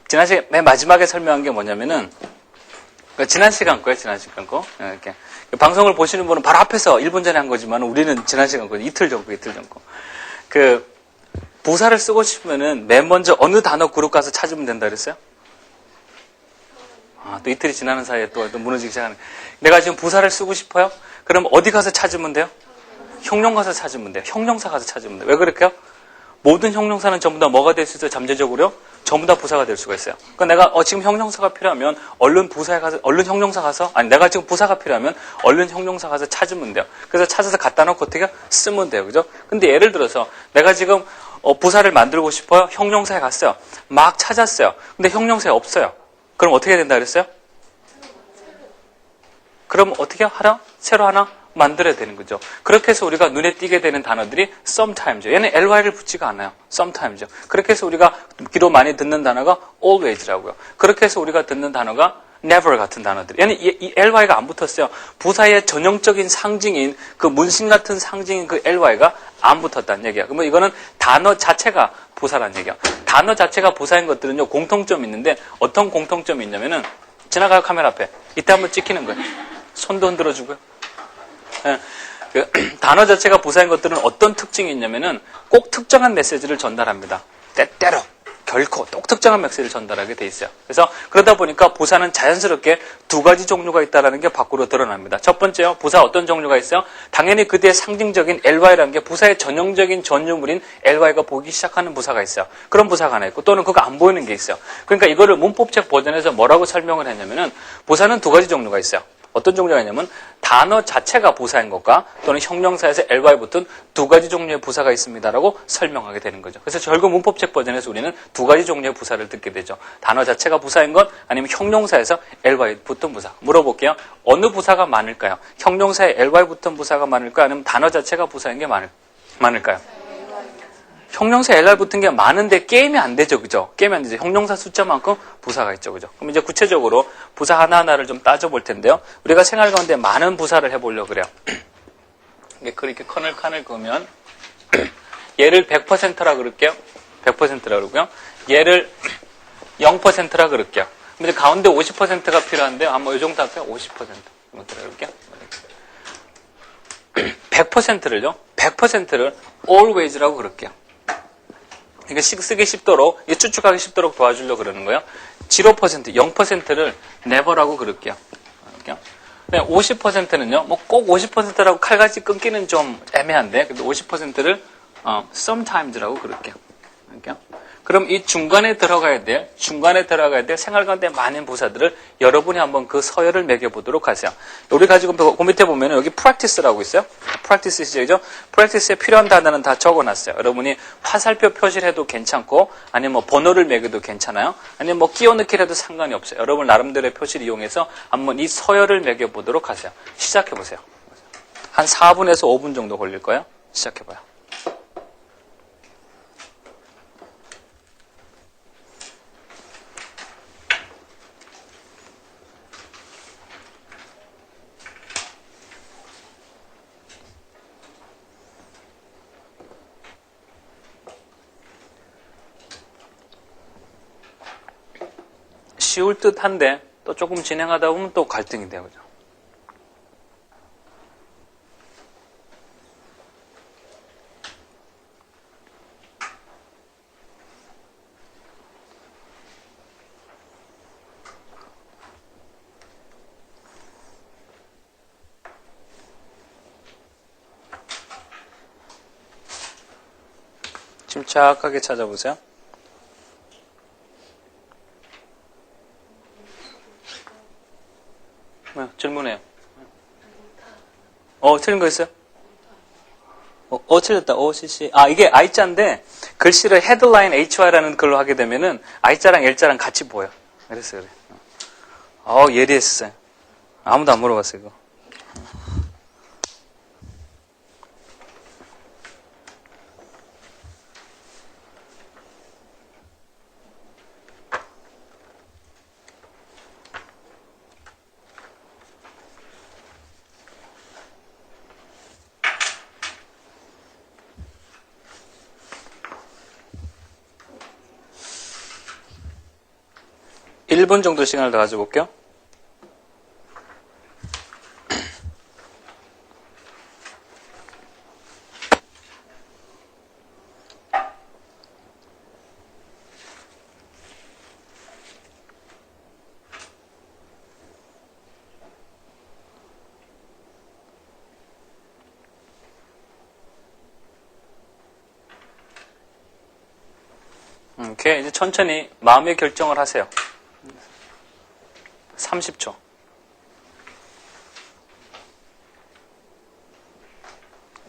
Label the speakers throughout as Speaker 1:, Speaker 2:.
Speaker 1: 지난 시간 맨 마지막에 설명한 게 뭐냐면은, 지난 시간 거예요, 지난 시간 거. 이렇게. 방송을 보시는 분은 바로 앞에서 1분 전에 한 거지만, 우리는 지난 시간 거, 이틀 전 거. 부사를 쓰고 싶으면은 맨 먼저 어느 단어 그룹 가서 찾으면 된다 그랬어요? 또 이틀이 지나는 사이에 또 무너지기 시작하는. 내가 지금 부사를 쓰고 싶어요? 그럼 어디 가서 찾으면 돼요? 형용 가서 찾으면 돼요. 형용사 가서 찾으면 돼요. 왜 그럴까요? 모든 형용사는 전부 다 뭐가 될 수 있어요? 잠재적으로요? 전부 다 부사가 될 수가 있어요. 그러니까 내가 지금 형용사가 필요하면 얼른 형용사 가서, 내가 지금 부사가 필요하면 얼른 형용사 가서 찾으면 돼요. 그래서 찾아서 갖다 놓고 어떻게 쓰면 돼요. 그죠? 근데 예를 들어서 내가 지금 부사를 만들고 싶어요. 형용사에 갔어요. 막 찾았어요. 근데 형용사에 없어요. 그럼 어떻게 된다 그랬어요? 그럼 어떻게 하나? 새로 하나 만들어야 되는 거죠. 그렇게 해서 우리가 눈에 띄게 되는 단어들이 sometimes. 얘는 ly를 붙지가 않아요. sometimes. 그렇게 해서 우리가 귀로 많이 듣는 단어가 always라고요. 그렇게 해서 우리가 듣는 단어가 never 같은 단어들. 얘는 이 ly가 안 붙었어요. 부사의 전형적인 상징인 그 문신 같은 상징인 그 ly가 안 붙었다는 얘기야. 그러면 이거는 단어 자체가 부사라는 얘기야. 단어 자체가 부사인 것들은요, 공통점이 있는데 어떤 공통점이 있냐면은 지나가요, 카메라 앞에. 이때 한번 찍히는 거예요. 손도 흔들어 주고요. 단어 자체가 부사인 것들은 어떤 특징이 있냐면은 꼭 특정한 메시지를 전달합니다. 때때로 결코 특정한 메시지를 전달하게 돼 있어요. 그래서 그러다 보니까 부사는 자연스럽게 두 가지 종류가 있다는 게 밖으로 드러납니다. 첫 번째요, 부사 어떤 종류가 있어요? 당연히 그대의 상징적인 ly라는 게 부사의 전형적인 전유물인 ly가 보기 시작하는 부사가 있어요. 그런 부사가 하나 있고, 또는 그거 안 보이는 게 있어요. 그러니까 이거를 문법책 버전에서 뭐라고 설명을 했냐면은 부사는 두 가지 종류가 있어요. 어떤 종류가 있냐면 단어 자체가 부사인 것과 또는 형용사에서 ly 붙은 두 가지 종류의 부사가 있습니다라고 설명하게 되는 거죠. 그래서 결국 문법책 버전에서 우리는 두 가지 종류의 부사를 듣게 되죠. 단어 자체가 부사인 것, 아니면 형용사에서 ly 붙은 부사. 물어볼게요. 어느 부사가 많을까요? 형용사에 ly 붙은 부사가 많을까요? 아니면 단어 자체가 부사인 게 많을까요? 형용사 ly 붙은 게 많은데 게임이 안 되죠. 그죠? 게임이 안 되죠. 형용사 숫자만큼 부사가 있죠. 그죠? 그럼 이제 구체적으로 부사 하나하나를 좀 따져볼 텐데요. 우리가 생활 가운데 많은 부사를 해보려고 그래요. 이렇게 칸을 그으면 얘를 100%라 그럴게요. 100%라 그러고요. 얘를 0%라 그럴게요. 근데 가운데 50%가 필요한데요. 한번 이 정도 할게요. 50%. 한번 들어볼게요. 100%를요. 100%를 always라고 그럴게요. 이게 쓰기 쉽도록, 이게 추측하기 쉽도록 도와주려고 그러는 거예요. 0%, 0%를 never라고 그럴게요. 50%는요, 뭐 꼭 50%라고 칼같이 끊기는 좀 애매한데, 근데 50%를 sometimes라고 그럴게요. 그럼 이 중간에 들어가야 될 생활 가운데 많은 부사들을 여러분이 한번 그 서열을 매겨보도록 하세요. 우리 가지고 그 밑에 보면 여기 practice라고 있어요. practice죠. practice에 필요한 단어는 다 적어놨어요. 여러분이 화살표 표시를 해도 괜찮고, 아니면 뭐 번호를 매겨도 괜찮아요. 아니면 뭐 끼워넣기라도 상관이 없어요. 여러분 나름대로의 표시를 이용해서 한번 이 서열을 매겨보도록 하세요. 시작해보세요. 한 4분에서 5분 정도 걸릴 거예요. 시작해봐요. 쉬울 듯 한데 또 조금 진행하다 보면 또 갈등이 돼요. 그죠? 침착하게 찾아보세요. 질문해요. 틀린 거 있어요? 틀렸다. OCC. 이게 I자인데, 글씨를 헤드라인 HY라는 글로 하게 되면은, I자랑 L자랑 같이 보여. 그래. 예리했어요. 아무도 안 물어봤어요, 이거. 1분 정도 시간을 더 가져볼게요. 이렇게 이제 천천히 마음의 결정을 하세요. 30초.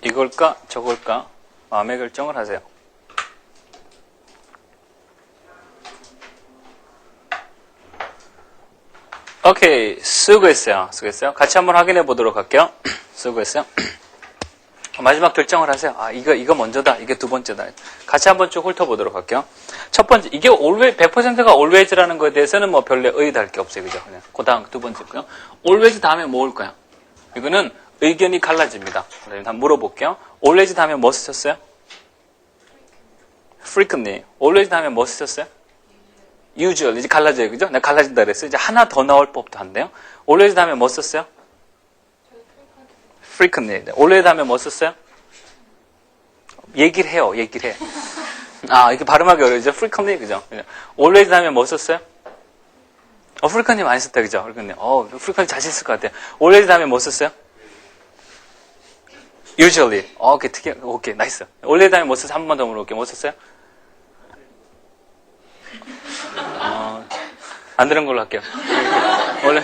Speaker 1: 이걸까 저걸까 마음의 결정을 하세요. 오케이, 수고했어요. 수고했어요. 같이 한번 확인해 보도록 할게요. 수고했어요. 마지막 결정을 하세요. 아, 이거 먼저다. 이게 두 번째다. 같이 한번 쭉 훑어보도록 할게요. 첫 번째, 이게 100%가 always라는 거에 대해서는 뭐 별로 의의도 할 게 없어요. 그죠? 그냥 그 다음 두 번째고요. always 다음에 뭐 올 거야? 이거는 의견이 갈라집니다. 한번 물어볼게요. always 다음에 뭐 쓰셨어요? frequently. always 다음에 뭐 쓰셨어요? usually. 이제 갈라져요. 그죠? 내가 갈라진다 그랬어요. 이제 하나 더 나올 법도 한데요. always 다음에 뭐 썼어요? frequently. always 다음에 뭐 썼어요? 얘기를 해요. 얘기를 해. 아, 이렇게 발음하기 어려워요. frequently. 그죠? always 다음에 뭐 썼어요? frequently 많이 썼다. 그죠? frequently 자신 있을 것 같아요. always 다음에 뭐 썼어요? usually. 오케이, 오케이, 나이스. always 다음에 뭐 썼어요? 한 번 더 물어볼게요. 뭐 썼어요? 안 들은 걸로 할게요. 원래.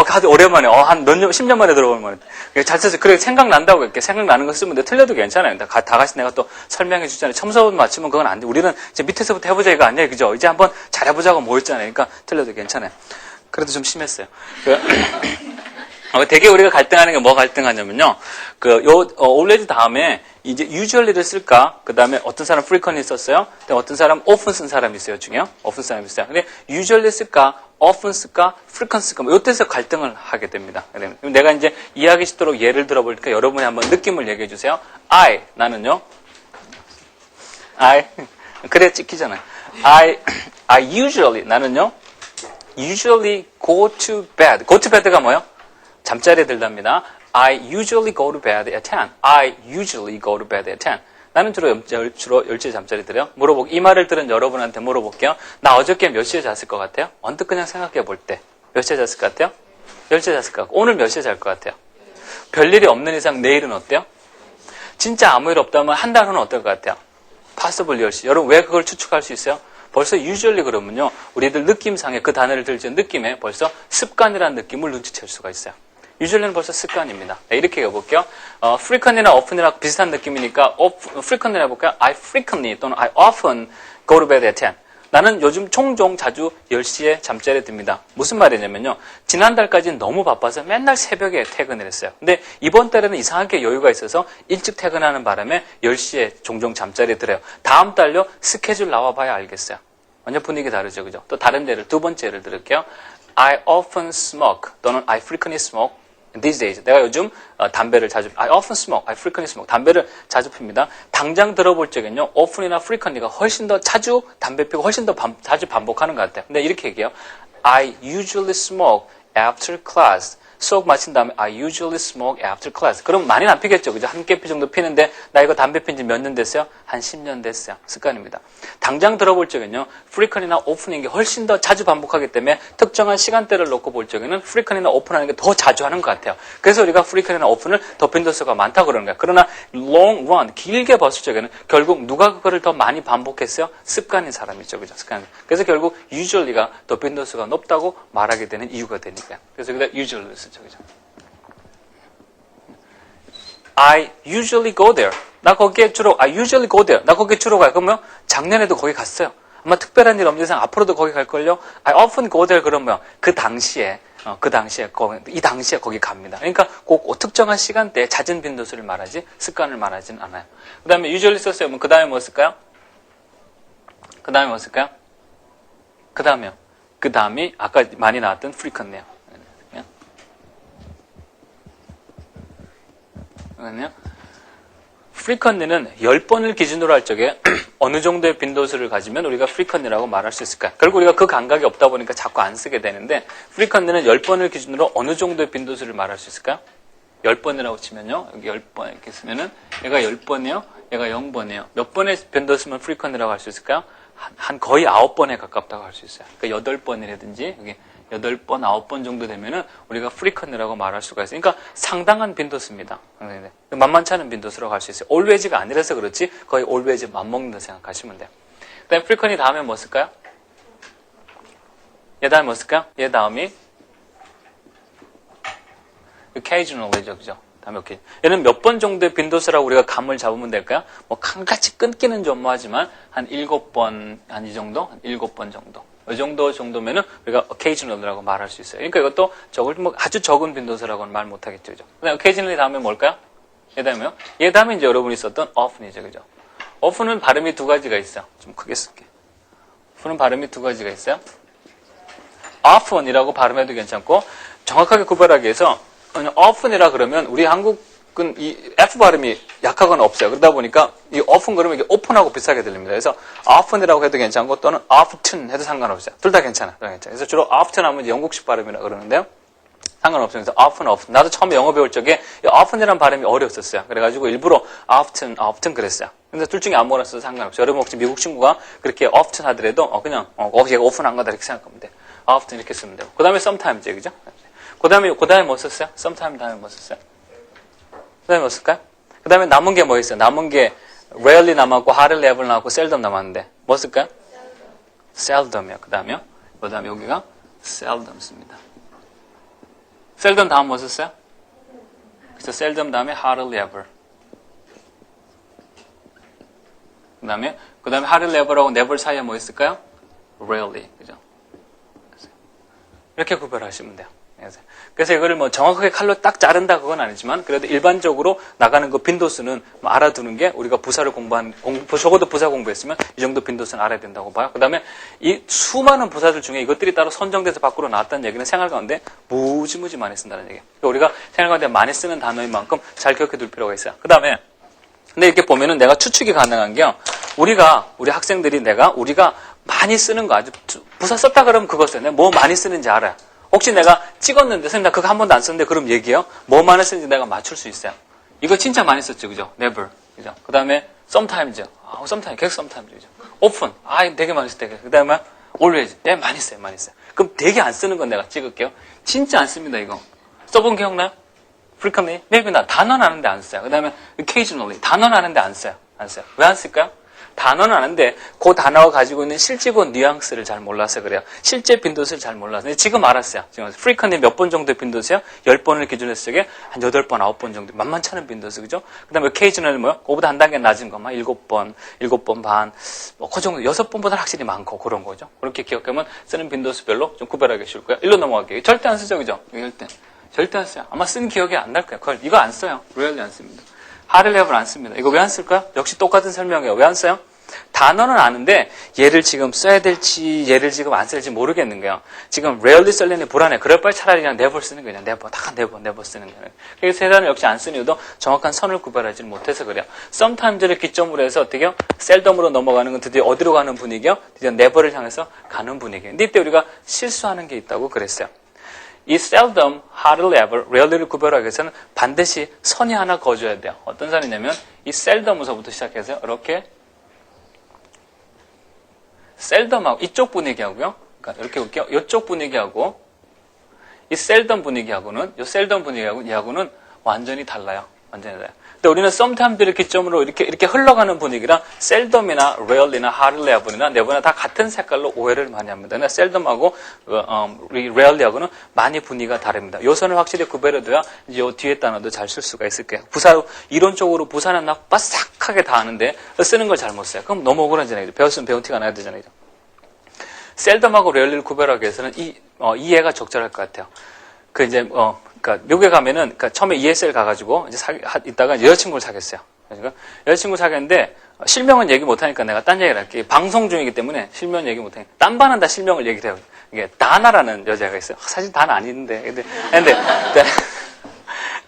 Speaker 1: 아주 오랜만에, 한 몇 년, 10년 만에 들어보는 말인데. 잘 써서, 그래, 생각난다고 할게. 생각나는 거 쓰면 돼. 틀려도 괜찮아요. 다 같이 내가 또 설명해 주잖아요. 첨서문 맞추면 그건 안 돼. 우리는 이제 밑에서부터 해보자 이거 아니에요. 그죠? 이제 한번 잘해보자고 모였잖아요. 그러니까 틀려도 괜찮아요. 그래도 좀 심했어요. 되게 우리가 갈등하는 게 뭐 갈등하냐면요. always 다음에 이제 usually를 쓸까? 그 다음에 어떤 사람 frequently 썼어요? 어떤 사람 often 쓴 사람이 있어요. 중에요. often 사람이 있어요. 근데 usually 쓸까? often 쓸까? frequent 쓸까? 뭐 이때서 갈등을 하게 됩니다. 그럼 내가 이제 이해하기 쉽도록 예를 들어보니까 여러분이 한번 느낌을 얘기해 주세요. 나는요. 그래 찍히잖아요. I usually, 나는요. usually go to bed. go to bed가 뭐예요? 잠자리에 들답니다. I usually go to bed at 10. I usually go to bed at 10. 나는 주로 10시에 잠자리 들어요. 이 말을 들은 여러분한테 물어볼게요. 나 어저께 몇 시에 잤을 것 같아요? 언뜻 그냥 생각해 볼 때. 몇 시에 잤을 것 같아요? 10시에 잤을 것 같고. 오늘 몇 시에 잘 것 같아요? 별일이 없는 이상 내일은 어때요? 진짜 아무 일 없다면 한 달 후는 어떨 것 같아요? possibly 10시. 여러분 왜 그걸 추측할 수 있어요? 벌써 usually 그러면요. 우리들 느낌상에 그 단어를 들지 느낌에 벌써 습관이라는 느낌을 눈치챌 수가 있어요. usually는 벌써 습관입니다. 네, 이렇게 해볼게요. frequent이나 often이랑 비슷한 느낌이니까 frequently 해볼까요? I frequently 또는 I often go to bed at 10. 나는 요즘 종종 자주 10시에 잠자리에 듭니다. 무슨 말이냐면요. 지난달까지는 너무 바빠서 맨날 새벽에 퇴근을 했어요. 근데 이번 달에는 이상하게 여유가 있어서 일찍 퇴근하는 바람에 10시에 종종 잠자리에 들어요. 다음 달요. 스케줄 나와봐야 알겠어요. 완전 분위기 다르죠. 그죠? 또 다른 두 번째 예를 들을게요. I often smoke 또는 I frequently smoke. These days. 내가 요즘 담배를 자주, I often smoke, I frequently smoke. 담배를 자주 핍니다. 당장 들어볼 적엔요, often이나 frequently가 훨씬 더 자주 담배 피고 훨씬 더 자주 반복하는 것 같아요. 근데 이렇게 얘기해요. I usually smoke after class. 수업 마친 다음에 I usually smoke after class. 그럼 많이는 안 피겠죠. 그죠? 한 깨피 정도 피는데 나 이거 담배 핀 지 몇 년 됐어요? 한 10년 됐어요. 습관입니다. 당장 들어볼 적은요. frequent이나 often인 게 훨씬 더 자주 반복하기 때문에 특정한 시간대를 놓고 볼 적에는 frequent이나 often 하는 게 더 자주 하는 것 같아요. 그래서 우리가 frequent이나 often을 더 빈도수가 많다고 그러는 거예요. 그러나 long run, 길게 봤을 적에는 결국 누가 그거를 더 많이 반복했어요? 습관인 사람이죠. 그죠? 습관. 그래서 결국 usually가 더 빈도수가 높다고 말하게 되는 이유가 되니까요. 그래서 여기다 usually 쓰죠. 그죠? I usually go there. 나 거기에 주로, I usually go there. 나 거기에 주로 가요. 그러면 작년에도 거기 갔어요. 아마 특별한 일 없는 이상 앞으로도 거기 갈걸요? I often go there 그러면 이 당시에 거기 갑니다. 그러니까 꼭 특정한 시간대에 잦은 빈도수를 말하지, 습관을 말하진 않아요. 그 다음에 usually 썼어요. 그 다음에 뭐 쓸까요? 그 다음이 아까 많이 나왔던 frequent네요. 프리컨니는 10번을 기준으로 할 적에 어느 정도의 빈도수를 가지면 우리가 프리컨니라고 말할 수 있을까요? 결국 우리가 그 감각이 없다 보니까 자꾸 안 쓰게 되는데 프리컨니는 10번을 기준으로 어느 정도의 빈도수를 말할 수 있을까요? 10번이라고 치면요. 여기 10번 이렇게 쓰면은 얘가 10번이에요. 얘가 0번이에요. 몇 번의 빈도수면 프리컨니라고 할 수 있을까요? 한 거의 9번에 가깝다고 할 수 있어요. 그러니까 8번이라든지 여기 8번, 9번 정도 되면은 우리가 프리컨니라고 말할 수가 있어요. 그러니까 상당한 빈도수입니다. 만만치 않은 빈도수라고 할 수 있어요. always가 아니라서 그렇지 거의 always 맞먹는다 생각하시면 돼요. 그 다음에 프리컨니 다음에 뭐 쓸까요? 얘 다음에 뭐 쓸까요? 얘 다음이 occasionally죠. 그죠? 다음에 오케이. 얘는 몇 번 정도의 빈도수라고 우리가 감을 잡으면 될까요? 뭐 감같이 끊기는 좀 뭐하지만 한 7번, 한 이 정도? 한 7번 정도. 이 정도면은 우리가 occasionally라고 말할 수 있어요. 그러니까 이것도 뭐 아주 적은 빈도수라고는 말 못하겠죠. 그죠? 그다음에 occasionally 다음에 뭘까요? 얘 다음에요? 얘 다음에 이제 여러분이 썼던 often이죠. 그죠? often은 발음이 두 가지가 있어요. 좀 크게 쓸게. often은 발음이 두 가지가 있어요. often이라고 발음해도 괜찮고 정확하게 구별하기 위해서 often이라 그러면 우리 한국은 이 F 발음이 약하거나 없어요. 그러다 보니까 이 often 그러면 이게 open하고 비슷하게 들립니다. 그래서 often이라고 해도 괜찮고 또는 often 해도 상관없어요. 둘 다 괜찮아요. 그래서 주로 often 하면 영국식 발음이라 그러는데요. 상관없어요. 그래서 often. 나도 처음에 영어 배울 적에 이 often이라는 발음이 어려웠었어요. 그래가지고 일부러 often 그랬어요. 근데 둘 중에 아무거나 써도 상관없어요. 여러분 혹시 미국 친구가 그렇게 often 하더라도 그냥 얘가 often 한 거다 이렇게 생각하면 돼요. often 이렇게 쓰면 되고. 그 다음에 sometimes, 그죠? 그 다음에 뭐 썼어요? sometime 다음에 뭐 썼어요? 그 다음에 뭐 쓸까요? 그 다음에 남은 게 뭐 있어요? 남은 게 rarely 남았고, hardly ever 남았고, seldom 남았는데. 뭐 쓸까요? seldom이요. 그 다음에요? 그 다음에 여기가 seldom 씁니다. seldom 다음 뭐 썼어요? 그래서 seldom 다음에 hardly ever. 그 다음에 hardly ever하고 never 사이에 뭐 있을까요? rarely. 그죠? 이렇게 구별하시면 돼요. 그래서 이거를 뭐 정확하게 칼로 딱 자른다 그건 아니지만 그래도 일반적으로 나가는 그 빈도수는 뭐 알아두는 게 우리가 부사를 적어도 부사 공부했으면 이 정도 빈도수는 알아야 된다고 봐요. 그 다음에 이 수많은 부사들 중에 이것들이 따로 선정돼서 밖으로 나왔다는 얘기는 생활 가운데 무지무지 많이 쓴다는 얘기예요. 그러니까 우리가 생활 가운데 많이 쓰는 단어인 만큼 잘 기억해 둘 필요가 있어요. 그 다음에 근데 이렇게 보면은 내가 추측이 가능한 게요. 우리 학생들이 우리가 많이 쓰는 거 아주 부사 썼다 그러면 그거 써요. 내가 뭐 많이 쓰는지 알아요. 혹시 내가 찍었는데, 선생님, 나 그거 한 번도 안 썼는데, 그럼 얘기해요? 뭐 많이 쓰는지 내가 맞출 수 있어요. 이거 진짜 많이 썼죠, 그죠? never. 그죠? 그 다음에, sometimes. sometimes, 계속 sometimes. 그죠? often. 되게 많이 썼대. 그 다음에, always. 많이 써요, 많이 써요. 그럼 되게 안 쓰는 건 내가 찍을게요. 진짜 안 씁니다, 이거. 써본 기억나요? frequently? maybe not. 단어는 아는데 안 써요. 그 다음에, occasionally. 단어는 아는데 안 써요. 안 써요. 왜 안 쓸까요? 단어는 아는데 그 단어가 가지고 있는 실제고 뉘앙스를 잘 몰라서 그래요. 실제 빈도수를 잘 몰라서. 근데 지금 알았어요. 지금 frequently 몇 번 정도의 빈도수요? 10번을 기준으로 했을 적에 한 8번, 9번 정도. 만만치 않은 빈도수, 그죠? 그 다음에 occasionally 뭐요? 그거보다 한 단계 낮은 거, 막 7번, 7번 반, 그 정도, 6번보다 확실히 많고, 그런 거죠. 그렇게 기억하면 쓰는 빈도수별로 좀 구별하기 쉬울 거예요. 일로 넘어갈게요. 절대 안 쓰죠, 그죠? 절대 안 써요. 아마 쓴 기억이 안 날 거예요. 이거 안 써요. rarely 안 씁니다. hardly ever 안 씁니다. 이거 왜 안 쓸까요? 역시 똑같은 설명이에요. 왜 안 써요? 단어는 아는데 얘를 지금 써야 될지 얘를 지금 안 쓸지 모르겠는 거예요. 지금 rarely 쓸려니 불안해. 그럴 바에 차라리 그냥 never 쓰는 거예요. never 쓰는 거예요. 그래서 세 단어를 역시 안 쓰는 이유도 정확한 선을 구별하지 못해서 그래요. sometimes를 기점으로 해서 어떻게 해요? seldom으로 넘어가는 건 드디어 어디로 가는 분위기요? 드디어 never를 향해서 가는 분위기예요. 근데 이때 우리가 실수하는 게 있다고 그랬어요. 이 seldom, hardly ever, rarely를 구별하기 위해서는 반드시 선이 하나 거줘야 돼요. 어떤 선이냐면 이 seldom부터 시작해서 이렇게 셀덤하고 이쪽 분위기하고요. 그러니까 이렇게 볼게요. 이쪽 분위기하고 이 셀덤 분위기하고는 이 셀덤 분위기하고는 완전히 달라요. 완전히 달라요. 근데 우리는 썸타임들을 기점으로 이렇게 흘러가는 분위기랑 셀덤이나 rarely나 hardly ever나 never나 다 같은 색깔로 오해를 많이 합니다. 근데 셀덤하고 rarely하고는 많이 분위기가 다릅니다. 이 선을 확실히 구별해둬야 이제 이 뒤에 단어도 잘 쓸 수가 있을 거예요. 이론적으로 부사는 막 바싹하게 다 아는데 쓰는 걸 잘못 써요. 그럼 너무 억울하잖아요. 배웠으면 배운 티가 나야 되잖아요. 셀덤하고 rarely를 구별하기 위해서는 이해가 적절할 것 같아요. 그러니까 미국에 가면은 처음에 ESL 가가지고 이제 있다가 여자친구를 사귀었어요. 그러니까 여자친구 사귀었는데 실명은 얘기 못하니까 내가 딴 얘기를 할게. 방송 중이기 때문에 실명 얘기 못하니까 딴 반은 다 실명을 얘기를 해요. 이게 다나라는 여자가 있어요. 사실 다는 아닌데 근데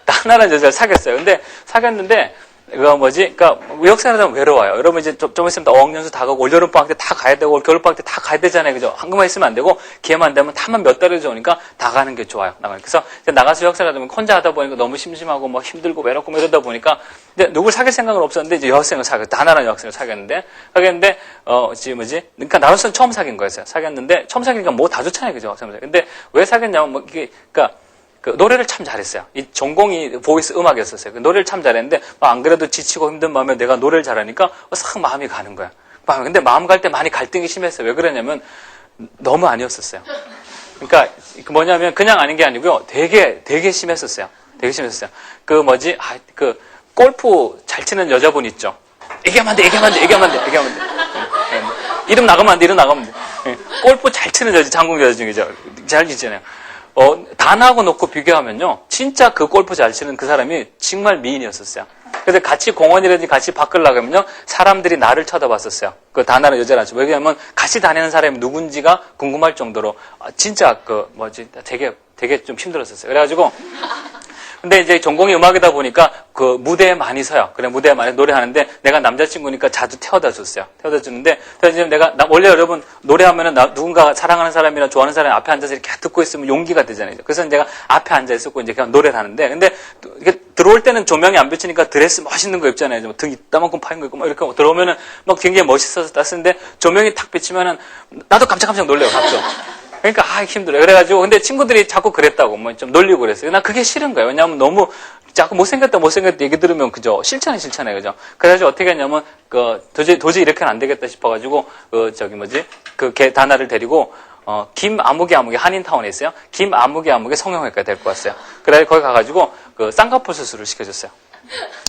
Speaker 1: 다나라는 여자를 사귀었어요. 근데 사귀었는데 이거 뭐지? 그러니까 외역생활하다 보면 외로워요. 여러분 이제 좀 있으면 어학연수 다 가고 올여름 방학 때 다 가야 되고 겨울방학 때 다 가야 되잖아요. 그죠? 한국만 있으면 안 되고 기회만 되면 한만 몇 달을 오니까 다 가는 게 좋아요. 그래서 이제 나가서 외역생활하다 보면 혼자 하다 보니까 너무 심심하고 뭐 힘들고 외롭고 뭐 이러다 보니까 이제 누굴 사귈 생각은 없었는데 이제 여학생을 사귀었다. 하나라는 여학생을 사귀었는데 지금 뭐지? 그러니까 나로서는 처음 사귄 거였어요. 사귀었는데 처음 사귀니까 뭐 다 좋잖아요. 그죠? 근데 왜 사귀었냐면 뭐 이게 그러니까 그 노래를 참 잘했어요. 이 전공이 보이스 음악이었었어요. 그 노래를 참 잘했는데 안 그래도 지치고 힘든 마음에 내가 노래를 잘하니까 싹 마음이 가는 거야. 근데 마음 갈 때 많이 갈등이 심했어요. 왜 그러냐면 너무 아니었었어요. 그러니까 뭐냐면 그냥 아닌 게 아니고요. 되게 심했었어요. 되게 심했었어요. 그 뭐지? 그 골프 잘 치는 여자분 있죠. 얘기하면 안 돼. 이름 나가면 안 돼. 골프 잘 치는 여자, 장국 여자 중이죠. 잘 치잖아요. 단하고 놓고 비교하면요. 진짜 그 골프 잘 치는 그 사람이 정말 미인이었었어요. 그래서 같이 공원이라든지 같이 밖을 나가면요. 사람들이 나를 쳐다봤었어요. 그 단하는 여자를. 왜냐하면 같이 다니는 사람이 누군지가 궁금할 정도로 진짜 되게 좀 힘들었었어요. 그래가지고 근데 이제 전공이 음악이다 보니까 그 무대에 많이 서요. 그래 무대에 많이 노래하는데 내가 남자친구니까 자주 태워다 줬어요. 태워다 주는데 그래서 내가 원래 여러분 노래하면은 누군가 사랑하는 사람이나 좋아하는 사람이 앞에 앉아서 이렇게 듣고 있으면 용기가 되잖아요. 그래서 내가 앞에 앉아 있었고 이제 그냥 노래를 하는데 근데 이게 들어올 때는 조명이 안 비치니까 드레스 멋있는 거 입잖아요. 등 이따만큼 파인 거 입고 막 이렇게 들어오면은 막 굉장히 멋있어서 땄는데 조명이 탁 비치면은 나도 깜짝깜짝 놀래요. 가끔. 그러니까 힘들어요. 그래가지고 근데 친구들이 자꾸 그랬다고 뭐 좀 놀리고 그랬어요. 난 그게 싫은 거예요. 왜냐하면 너무 자꾸 못생겼다 얘기 들으면 그죠 싫잖아요, 그죠. 그래가지고 어떻게 했냐면 도저히 이렇게는 안 되겠다 싶어가지고 단아를 데리고 김아무개 한인타운에 있어요. 김아무개 성형외과에 데리고 왔어요. 그래서 거기 가가지고 쌍꺼풀 수술을 시켜줬어요.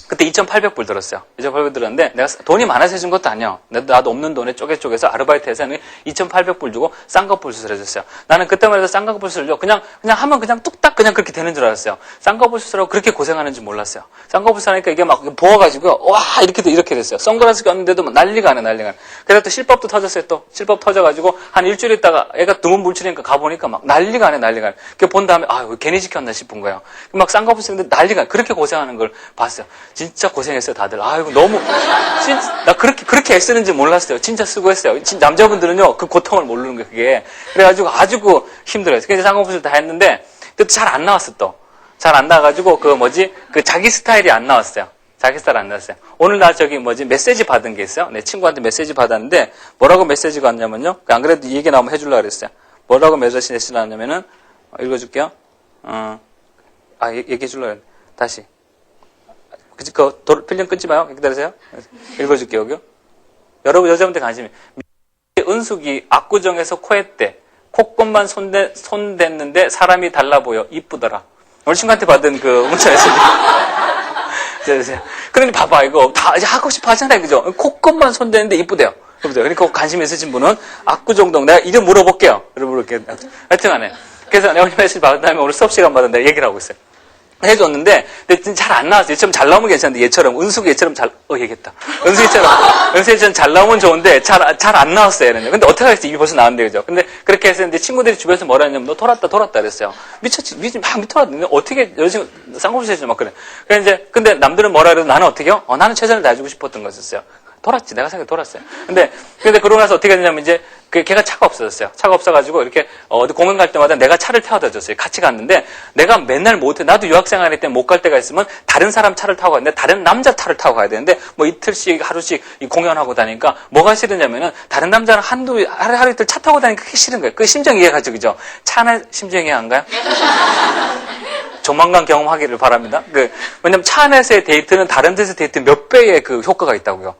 Speaker 1: 그때 2,800불 들었어요. 2,800불 들었는데 내가 돈이 많아서 해준 것도 아니야. 나도 없는 돈에 쪼개서 아르바이트해서 2,800불 주고 쌍꺼풀 수술해줬어요. 나는 그때만 해도 쌍꺼풀 수술요. 그냥 하면 그냥 뚝딱 그냥 그렇게 되는 줄 알았어요. 쌍꺼풀 수술하고 그렇게 고생하는지 몰랐어요. 쌍꺼풀 수술하니까 이게 막 부어가지고요. 와 이렇게 됐어요. 선글라스 꼈는데도 막 난리가 안 해. 그래서 또 실밥도 터졌어요. 또 실밥 터져가지고 한 일주일 있다가 애가 드문 물질이니까 가보니까 막 난리가 안 해. 그 본 다음에 괜히 시켰나 싶은 거예요. 막 쌍꺼풀 수술인데 난리가 안 해. 그렇게 고생하는 걸 봤어요. 진짜 고생했어요, 다들. 이거 너무, 나 그렇게 애쓰는지 몰랐어요. 진짜 수고했어요. 남자분들은요, 그 고통을 모르는 거예요, 그게. 그래가지고 아주 힘들어요. 그래서 쌍꺼풀 다 했는데, 또 잘 안 나왔어, 또. 잘 안 나와가지고, 자기 스타일이 안 나왔어요. 자기 스타일 안 나왔어요. 오늘 나 메시지 받은 게 있어요. 내 친구한테 메시지 받았는데, 뭐라고 메시지가 왔냐면요. 안 그래도 이 얘기 나오면 해주려고 그랬어요. 뭐라고 메시지 나왔냐면은, 읽어줄게요. 얘기해 주려고 그랬는데, 다시. 필름 끊지 마요. 기다리세요. 읽어줄게요, 여기요. 여러분, 여자분들 관심이. 은숙이 압구정에서 코했대. 콧끝만 손댔는데 사람이 달라 보여. 이쁘더라. 오늘 친구한테 받은 문자였습니다. 그러니 봐봐, 이거 다 이제 하고 싶어 하잖아요, 그죠? 콧끝만 손댔는데 이쁘대요. 그러니까 관심 있으신 분은 압구정동, 내가 이름 물어볼게요. 하여튼 간에. 그래서 내가 오늘 메시지 받은 다음에 오늘 수업 시간 받았는데 얘기를 하고 있어요. 해줬는데, 근데 잘 안 나왔어요. 얘처럼 잘 나오면 괜찮은데, 얘처럼, 은숙이 얘처럼 얘기했다. 은숙이처럼 잘 나오면 좋은데, 잘 안 나왔어요. 얘는요. 근데 어떻게 하겠어요? 이게 벌써 나왔는데, 그죠? 근데 그렇게 했었는데, 친구들이 주변에서 뭐라 했냐면, 너 돌았다 그랬어요. 미쳤지, 막 미쳐왔는데, 어떻게, 여자친구, 쌍꺼풀 세지 막 그래. 근데 남들은 뭐라 그래도 나는 어떻게요? 나는 최선을 다해주고 싶었던 거였어요. 돌았지. 내가 생각해 돌았어요. 근데 그러고 나서 어떻게 됐냐면 이제 걔가 차가 없어졌어요. 차가 없어가지고 이렇게 어디 공연 갈 때마다 내가 차를 태워다 줬어요. 같이 갔는데 내가 맨날 나도 유학생활 할 때 못 갈 때가 있으면 다른 사람 차를 타고 가는데 다른 남자 차를 타고 가야 되는데 뭐 이틀씩 하루씩 공연하고 다니까 뭐가 싫으냐면은 다른 남자는 하루 이틀 차 타고 다니까 그게 싫은 거예요. 그 심정 이해가죠, 그죠? 차 안에 심정 이해 안 가요? 조만간 경험하기를 바랍니다. 왜냐면 차 안에서의 데이트는 다른 데서 데이트 몇 배의 효과가 있다고요.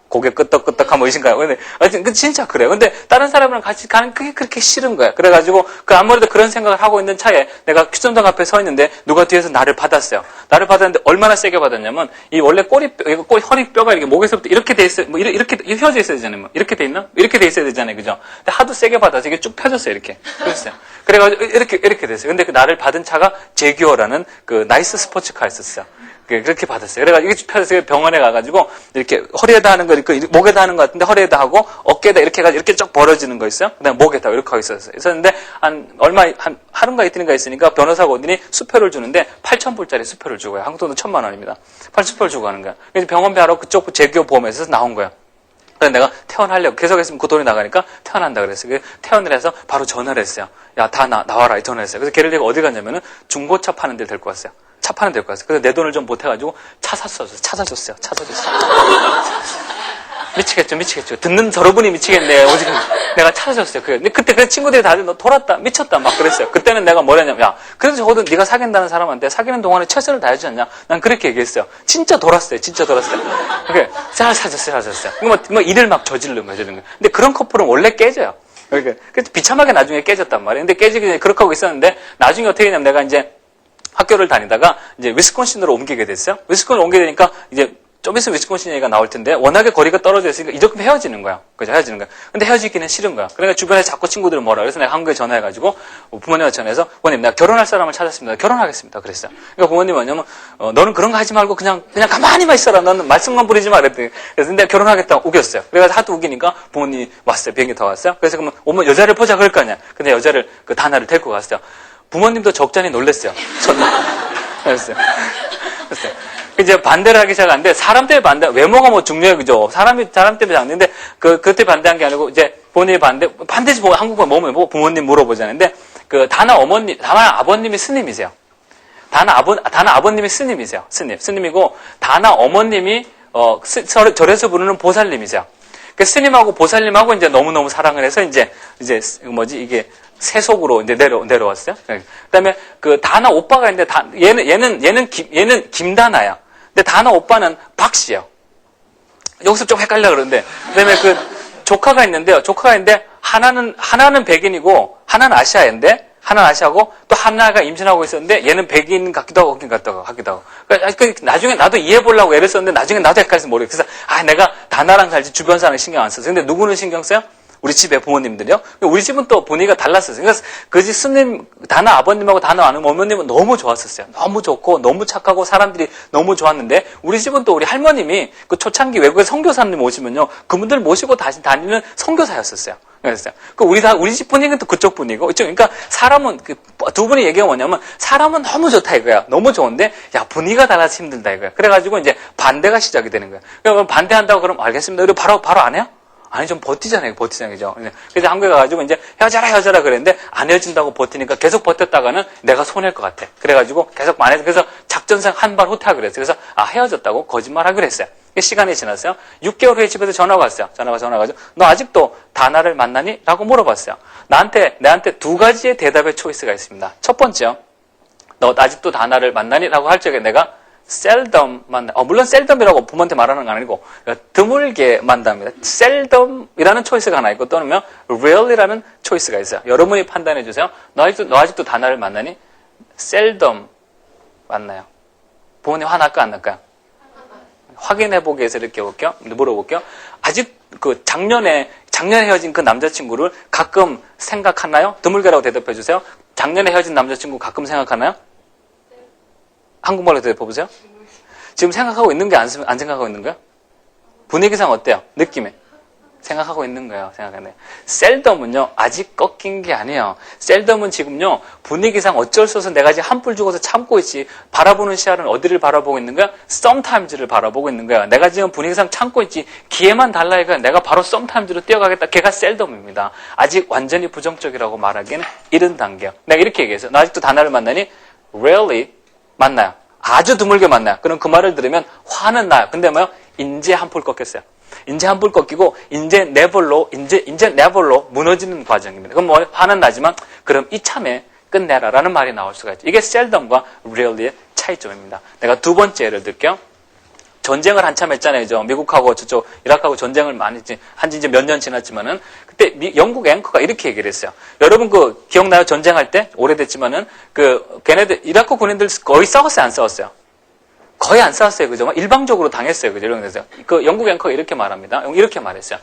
Speaker 1: 고개 끄덕끄덕하면 의심가요. 근데, 하여튼, 진짜 그래요. 근데, 다른 사람이랑 같이 가는 그게 그렇게 싫은 거야. 그래가지고, 아무래도 그런 생각을 하고 있는 차에, 내가 휴전등 앞에 서 있는데, 누가 뒤에서 나를 받았어요. 나를 받았는데, 얼마나 세게 받았냐면, 원래 허리뼈가 이렇게 목에서부터 이렇게 돼 있어요. 이렇게 휘어져 있어야 되잖아요. 이렇게 돼 있나? 이렇게 돼 있어야 되잖아요. 그죠? 근데 하도 세게 받아서 이게 쭉 펴졌어요. 이렇게. 그랬어요. 그래가지고, 이렇게 됐어요. 근데 나를 받은 차가 제규어라는 나이스 스포츠카였었어요. 그렇게 받았어요. 그래가지고 이게 펴서 병원에 가가지고 이렇게 허리에다 하는 거, 이렇게 목에다 하는 것 같은데 허리에다 하고 어깨에다 이렇게 해가지고 이렇게 쭉 벌어지는 거 있어요. 그다음에 목에다 이렇게 하고 있었는데 한 하루인가 이틀인가 있으니까 변호사가 오더니 수표를 주는데 8,000불짜리 수표를 주고요. 한국 돈은 1,000만 원입니다. 8,000불 주고 가는 거야. 그래서 병원비 하러 그쪽 재교 보험에서 나온 거야. 그래서 내가 퇴원하려고 계속 했으면 그 돈이 나가니까 퇴원한다 그랬어요. 그래서 퇴원을 해서 바로 전화를 했어요. 야, 다 나와라. 전화를 했어요. 그래서 걔를 내가 어디 갔냐면은 중고차 파는 데를 데리고 왔어요. 차 파는 데를 데리고 왔어요. 그래서 내 돈을 좀 보태가지고 차 사줬어요. 미치겠죠. 듣는 여러분이 미치겠네. 오직 내가 찾아줬어요. 근데 그때 그 친구들이 다들 너 돌았다, 미쳤다 막 그랬어요. 그때는 내가 뭐랬냐면, 야, 그래도 적어도 네가 사귄다는 사람한테 사귀는 동안에 최선을 다해주지 않냐? 난 그렇게 얘기했어요. 진짜 돌았어요. 그게 잘 사줬어요. 뭐 일을 막 저지르는 거예요. 근데 그런 커플은 원래 깨져요. 그래서 비참하게 나중에 깨졌단 말이에요. 근데 깨지기 전에 그렇게 하고 있었는데 나중에 어떻게 했냐면 내가 이제 학교를 다니다가 이제 위스콘신으로 옮기게 됐어요. 위스콘을 옮기게 되니까 이제 좀 있으면 위스콘신 얘기가 나올 텐데 워낙에 거리가 떨어져 있으니까 이렇게 헤어지는 거야. 그죠? 헤어지는 거야. 근데 헤어지기는 싫은 거야. 그러니까 주변에 자꾸 친구들은 뭐라 그래서 내가 한국에 전화해가지고 부모님한테 전화해서 부모님 내가 결혼할 사람을 찾았습니다. 결혼하겠습니다. 그랬어요. 그러니까 부모님이 뭐냐면 너는 그런 거 하지 말고 그냥 가만히만 있어라. 너는 말썽만 부리지 마. 그랬더니 그래서 내가 결혼하겠다고 우겼어요. 그래가지고 하도 우기니까 부모님이 왔어요. 비행기 타고 왔어요. 그래서 그러면 엄마 여자를 보자 그럴 거 아니야. 근데 여자를 그 다나를 데리고 갔어요. 부모님도 적잖이 놀랬어요. 그랬어요. 이제 반대를 하기 시작하는데 사람 때문에 반대, 외모가 뭐 중요해, 그죠? 사람 때문에 장는데 그때 반대한 게 아니고 이제 본인이 반드시 뭐 한국어 뭐면 뭐 부모님 물어보자는데 그 다나 아버님이 스님이세요. 다나 아버님이 스님이세요. 스님이고 다나 어머님이 절에서 부르는 보살님이세요. 그 스님하고 보살님하고 이제 너무너무 사랑을 해서 이제 이게 세속으로 이제 내려왔어요. 그다음에 그 다나 오빠가 있는데 얘는 김다나야. 근데 다나 오빠는 박씨예요. 여기서 좀 헷갈려 그러는데 그다음에 그 조카가 있는데요. 하나는 백인이고 하나는 아시아고 또 하나가 임신하고 있었는데 얘는 백인 같기도 하고 흑인 같기도 하고. 그러니까 나중에 나도 이해해 보려고 애를 썼는데 나중에 나도 헷갈려서 모르겠어. 그래서 내가 다나랑 살지 주변 사람 신경 안 썼어. 근데 누구는 신경 써요? 우리 집에 부모님들이요. 우리 집은 또 분위기가 달랐었어요. 그래서 그 집 스님, 다나 아버님하고 다나 어머님은 너무 좋았었어요. 너무 좋고, 너무 착하고, 사람들이 너무 좋았는데, 우리 집은 또 우리 할머님이 그 초창기 외국에 선교사님 오시면요, 그분들 모시고 다시 다니는 선교사였었어요. 그랬어요. 우리 집 분위기는 또 그쪽 분위기고, 그러니까 사람은, 두 분이 얘기가 뭐냐면, 사람은 너무 좋다 이거야. 너무 좋은데, 야, 분위기가 달라서 힘들다 이거야. 그래가지고 이제 반대가 시작이 되는 거야. 그러니까 반대한다고 그러면 알겠습니다. 그리고 바로 안 해요? 아니, 좀 버티잖아요, 그죠? 그래서 한국에 가가지고 이제 헤어져라 그랬는데, 안 헤어진다고 버티니까 계속 버텼다가는 내가 손해일 것 같아. 그래가지고 계속 만해서, 그래서 작전상 한 발 후퇴하고 그랬어요. 그래서, 헤어졌다고 거짓말하기로 했어요. 시간이 지났어요. 6개월 후에 집에서 전화가 왔어요. 전화가 와가지고, 너 아직도 다나를 만나니? 라고 물어봤어요. 내한테 두 가지의 대답의 초이스가 있습니다. 첫 번째요. 너 아직도 다나를 만나니? 라고 할 적에 내가, seldom 만나. 물론 seldom이라고 부모한테 말하는 건 아니고 드물게 만납니다. seldom이라는 초이스가 하나 있고 또는 rarely라는 초이스가 있어요. 여러분이 판단해 주세요. 너 아직도 다나를 만나니? seldom 만나요. 부모님 화날까 안 날까요? 확인해 보기 위해서 이렇게 물어볼게요. 아직 작년에 헤어진 그 남자친구를 가끔 생각하나요? 드물게라고 대답해 주세요. 작년에 헤어진 남자친구 가끔 생각하나요? 한국말로 대답해보세요. 지금 생각하고 있는 게 안 생각하고 있는 거야? 분위기상 어때요? 느낌에. 생각하고 있는 거예요. 생각하네. 셀덤은요, 아직 꺾인 게 아니에요. 셀덤은 지금요, 분위기상 어쩔 수 없어 내가 지금 한풀 죽어서 참고 있지. 바라보는 시야는 어디를 바라보고 있는 거야? sometimes를 바라보고 있는 거야. 내가 지금 분위기상 참고 있지. 기회만 달라 이거야. 내가 바로 sometimes로 뛰어가겠다. 걔가 셀덤입니다. 아직 완전히 부정적이라고 말하기에는 이른 단계요. 내가 이렇게 얘기했어요. 너 아직도 다나를 만나니? Rarely 만나요. 아주 드물게 만나요. 그럼 그 말을 들으면 화는 나요. 근데 인제 한풀 꺾였어요. 인제 한풀 꺾이고, 인제 never로 무너지는 과정입니다. 그럼 화는 나지만, 그럼 이참에 끝내라 라는 말이 나올 수가 있죠. 이게 seldom과 rarely의 차이점입니다. 내가 두 번째 예를 들게요. 전쟁을 한참 했잖아요. 그죠? 미국하고 저쪽 이라크하고 전쟁을 많이 한지 이제 몇 년 지났지만은 그때 영국 앵커가 이렇게 얘기를 했어요. 여러분 기억나요? 전쟁할 때 오래됐지만은 걔네들 이라크 군인들 거의 싸웠어요, 안 싸웠어요? 거의 안 싸웠어요, 그죠? 일방적으로 당했어요, 그죠? 그래서 영국 앵커가 이렇게 말합니다. 이렇게 말했어요.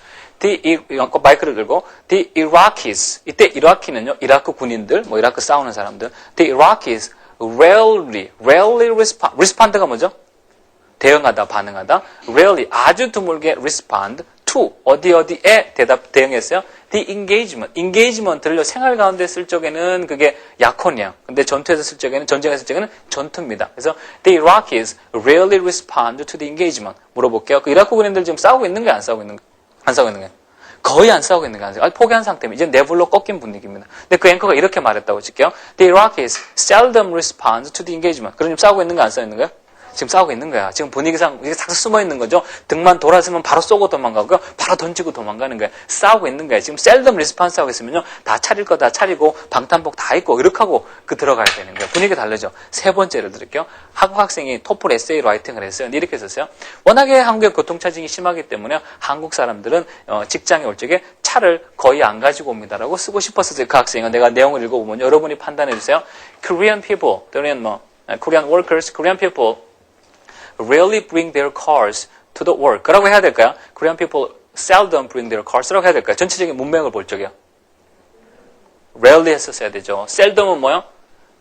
Speaker 1: 마이크를 들고 the Iraqis 이때 이라키는요, 이라크 군인들, 이라크 싸우는 사람들, the Iraqis rarely respond가 뭐죠? 대응하다, 반응하다. rarely, 아주 드물게 respond to, 어디에 대응했어요? the engagement. engagement를 생활 가운데 쓸 적에는 그게 약혼이에요. 근데 전투에서 쓸 적에는, 전쟁에서 쓸 적에는 전투입니다. 그래서 the Iraqis rarely respond to the engagement. 물어볼게요. 그 이라크 군인들 지금 싸우고 있는 거야? 안 싸우고 있는 거야? 안 싸우고 있는 거야? 거의 안 싸우고 있는 거야. 포기한 상태입니다. 이제 내불로 꺾인 분위기입니다. 근데 그 앵커가 이렇게 말했다고 칠게요. The Iraqis seldom respond to the engagement. 그럼 지금 싸우고 있는 거야? 안 싸우고 있는 거야? 지금 싸우고 있는 거야. 지금 분위기상 이게 싹 숨어 있는 거죠. 등만 돌아서면 바로 쏘고 도망가고 바로 던지고 도망가는 거야. 싸우고 있는 거야. 지금 seldom response 하고 있으면요. 다 차릴 거 다 차리고 방탄복 다 입고 이렇게 하고 들어가야 되는 거야. 분위기 다르죠. 세 번째 예를 들을게요. 한국 학생이 토플 에세이 라이팅을 했어요. 이렇게 썼어요. 워낙에 한국의 교통차징이 심하기 때문에 한국 사람들은 직장에 올 적에 차를 거의 안 가지고 옵니다라고 쓰고 싶었어요. 그 학생은 내가 내용을 읽어보면 여러분이 판단해 주세요. Korean people, Korean workers, Korean people rarely bring their cars to the work. 라고 해야 될까요? Korean people seldom bring their cars. 라고 해야 될까요? 전체적인 문맥을 볼 적이요. rarely 했었어야 되죠. seldom은 뭐요?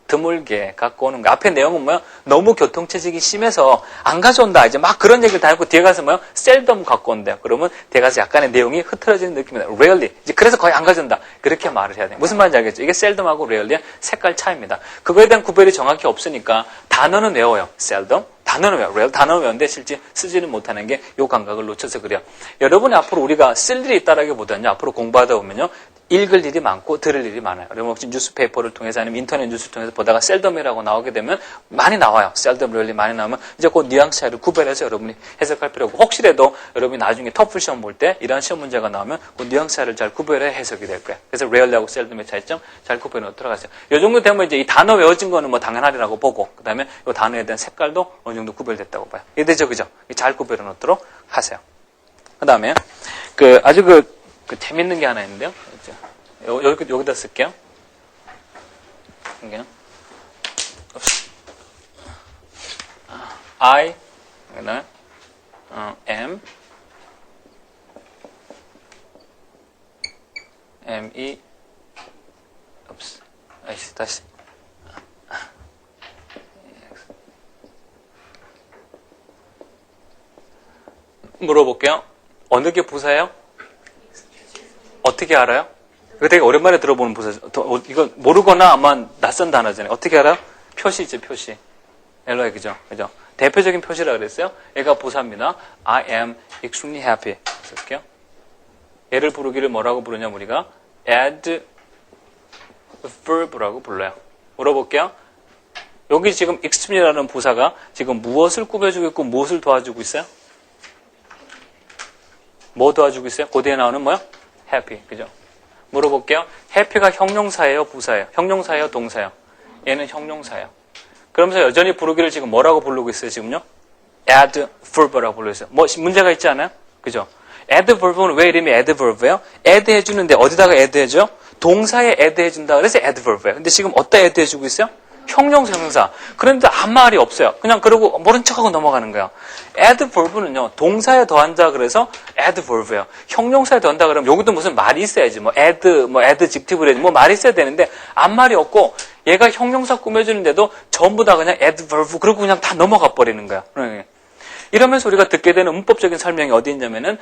Speaker 1: 드물게 갖고 오는 거. 앞에 내용은 뭐요? 너무 교통체증이 심해서 안 가져온다. 이제 막 그런 얘기를 다 했고 뒤에 가서 뭐요? seldom 갖고 온대요. 그러면 뒤에 가서 약간의 내용이 흐트러지는 느낌이다. rarely. 이제 그래서 거의 안 가져온다. 그렇게 말을 해야 돼요. 무슨 말인지 알겠죠? 이게 seldom하고 rarely의 색깔 차이입니다. 그거에 대한 구별이 정확히 없으니까 단어는 외워요. seldom. 단어는 외워요. rarely. 단어는 외우는데 실제 쓰지는 못하는 게 이 감각을 놓쳐서 그래요. 여러분이 앞으로 우리가 쓸 일이 있다라기보다는요. 앞으로 공부하다 보면요. 읽을 일이 많고 들을 일이 많아요. 여러분 혹시 뉴스페이퍼를 통해서 아니면 인터넷 뉴스를 통해서 보다가 셀덤이라고 나오게 되면 많이 나와요. 셀덤, 럴리 많이 나오면 이제 그 뉘앙스 차이를 구별해서 여러분이 해석할 필요가 없고 혹시라도 여러분이 나중에 터플 시험 볼 때 이런 시험 문제가 나오면 그 뉘앙스 차이를 잘 구별해 해석이 될 거예요. 그래서 럴리하고 셀덤의 차이점 잘 구별해 들어가세요. 이 정도 되면 이제 이 단어 외워진 거는 뭐 당연하리라고 보고 그 다음에 이 단어에 대한 색깔도 어느 정도 구별됐다고 봐요. 이해되죠? 그죠? 잘 구별해 놓도록 하세요. 그 다음에 아주 재밌는 게 하나 있는데요. 여기다 쓸게요. 여기요. I am 다시 물어볼게요. 어느 게 부사예요? 어떻게 알아요? 이거 되게 오랜만에 들어보는 부사죠. 이거 모르거나 아마 낯선 단어잖아요. 어떻게 알아요? 표시죠, 표시. 엘로에 그죠? 대표적인 표시라 그랬어요. 얘가 부사입니다. I am extremely happy. 쓸게요. 얘를 부르기를 뭐라고 부르냐면 우리가 adverb라고 불러요. 물어볼게요. 여기 지금 extremely라는 부사가 지금 무엇을 꾸며주고 있고 무엇을 도와주고 있어요? 뭐 도와주고 있어요? 그 뒤에 나오는 뭐요? happy. 그죠? 물어볼게요. happy가 형용사예요? 부사예요? 형용사예요? 동사예요? 얘는 형용사예요. 그러면서 여전히 부르기를 지금 뭐라고 부르고 있어요? 지금요? adverb라고 부르고 있어요. 뭐 문제가 있지 않아요? 그죠? adverb는 왜 이름이 adverb예요? add 해주는데 어디다가 add 해줘요? 동사에 add 해준다. 그래서 adverb예요. 근데 지금 어디다 add 해주고 있어요? 형용사. 그런데 아무 말이 없어요. 그냥 그러고 모른 척하고 넘어가는 거예요. adverb는요. 동사에 더한다 그래서 adverb예요. 형용사에 더한다 그러면 여기도 무슨 말이 있어야지. adjective를 뭐 말이 있어야 되는데 아무 말이 없고 얘가 형용사 꾸며주는데도 전부 다 그냥 adverb 그러고 그냥 다 넘어가 버리는 거야. 이러면서 우리가 듣게 되는 문법적인 설명이 어디 있냐면은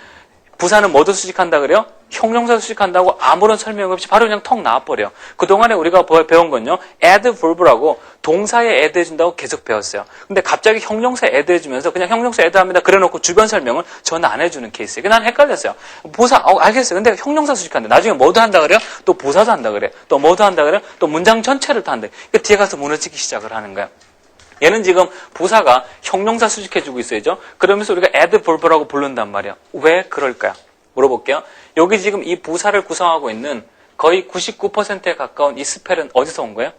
Speaker 1: 부사는 뭐도 수식한다 그래요? 형용사 수식한다고 아무런 설명 없이 바로 그냥 턱 나와버려. 그동안에 우리가 배운 건요. adverb라고 동사에 add 해준다고 계속 배웠어요. 근데 갑자기 형용사에 add 해주면서 그냥 형용사 add 합니다. 그래놓고 주변 설명을 전 안 해주는 케이스예요. 난 헷갈렸어요. 부사, 알겠어요. 근데 형용사 수식한다. 나중에 뭐도 한다 그래요? 또 부사도 한다 그래요. 또 뭐도 한다 그래요? 또 문장 전체를 또 한다. 그 뒤에 가서 무너지기 시작을 하는 거예요. 얘는 지금 부사가 형용사 수식해주고 있어야죠. 그러면서 우리가 adverb라고 부른단 말이야. 왜 그럴까요? 물어볼게요. 여기 지금 이 부사를 구성하고 있는 거의 99%에 가까운 이 스펠은 어디서 온 거예요?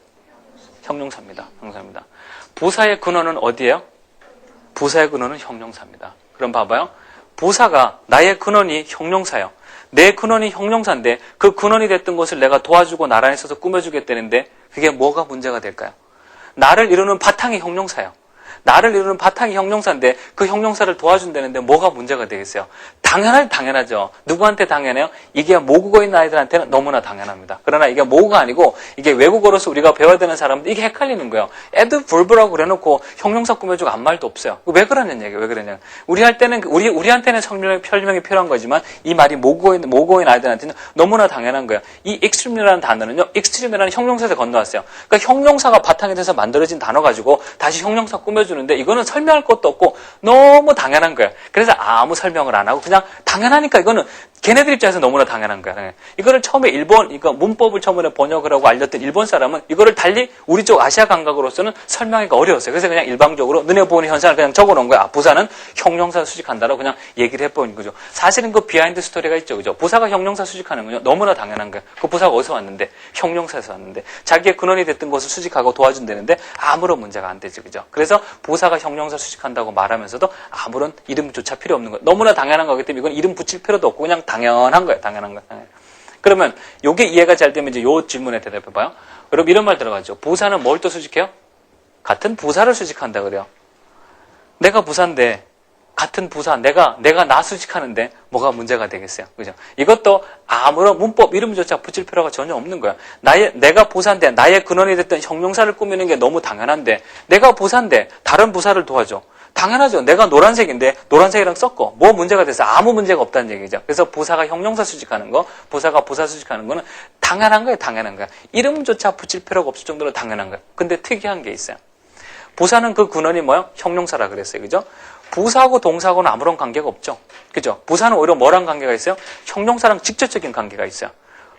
Speaker 1: 형용사입니다. 형용사입니다. 부사의 근원은 어디예요? 부사의 근원은 형용사입니다. 그럼 봐봐요. 부사가 나의 근원이 형용사예요. 내 근원이 형용사인데 그 근원이 됐던 것을 내가 도와주고 나란히 써서 꾸며주겠다는데 그게 뭐가 문제가 될까요? 나를 이루는 바탕이 형용사예요. 나를 이루는 바탕이 형용사인데 그 형용사를 도와준다는데 뭐가 문제가 되겠어요? 당연하죠. 누구한테 당연해요? 이게 모국어인 아이들한테는 너무나 당연합니다. 그러나 이게 모국어가 아니고 이게 외국어로서 우리가 배워야 되는 사람들 이게 헷갈리는 거예요. adverb라고 그래놓고 형용사 꾸며주고 아무 말도 없어요. 왜 그러냐는 얘기예요. 왜 그러냐? 우리 할 때는 우리한테는 설명이 필요한 거지만 이 말이 모국어인 아이들한테는 너무나 당연한 거예요. 이 extreme이라는 단어는요, extreme이라는 형용사에서 건너왔어요. 그러니까 형용사가 바탕이 돼서 만들어진 단어 가지고 다시 형용사 꾸며주는데 이거는 설명할 것도 없고 너무 당연한 거예요. 그래서 아무 설명을 안 하고 그냥 당연하니까 이거는 걔네들 입장에서 너무나 당연한 거야. 이거를 처음에 이거 문법을 처음에 번역을 하고 알렸던 일본 사람은 이거를 달리 우리 쪽 아시아 감각으로서는 설명하기가 어려웠어요. 그래서 그냥 일방적으로 눈에 보이는 현상을 그냥 적어 놓은 거야. 부사는 형용사 수식한다라고 그냥 얘기를 해버린 거죠. 사실은 그 비하인드 스토리가 있죠. 그죠? 부사가 형용사 수식하는 건요. 너무나 당연한 거야. 그 부사가 어디서 왔는데? 형용사에서 왔는데. 자기의 근원이 됐던 것을 수식하고 도와준다는데 아무런 문제가 안 되죠. 그죠? 그래서 부사가 형용사 수식한다고 말하면서도 아무런 이름조차 필요 없는 거예요. 너무나 당연한 거기 때문에 이건 이름 붙일 필요도 없고 그냥 당연한 거예요. 당연한 거예요. 그러면 요게 이해가 잘 되면 이제 요 질문에 대답해봐요. 여러분 이런 말 들어가죠. 부사는 뭘 또 수식해요? 같은 부사를 수식한다 그래요. 내가 부사인데 같은 부사 내가 나 수식하는데 뭐가 문제가 되겠어요. 그죠? 이것도 아무런 문법 이름조차 붙일 필요가 전혀 없는 거야. 내가 부사인데 나의 근원이 됐던 형용사를 꾸미는 게 너무 당연한데 내가 부사인데 다른 부사를 도와줘. 당연하죠. 내가 노란색인데 노란색이랑 섞어. 뭐 문제가 돼서 아무 문제가 없다는 얘기죠. 그래서 부사가 형용사 수식하는 거, 부사가 부사 수식하는 거는 당연한 거예요. 당연한 거야. 이름조차 붙일 필요가 없을 정도로 당연한 거야. 근데 특이한 게 있어요. 부사는 그 근원이 뭐예요? 형용사라 그랬어요. 그죠? 부사하고 동사하고는 아무런 관계가 없죠. 그죠? 부사는 오히려 뭐랑 관계가 있어요? 형용사랑 직접적인 관계가 있어요.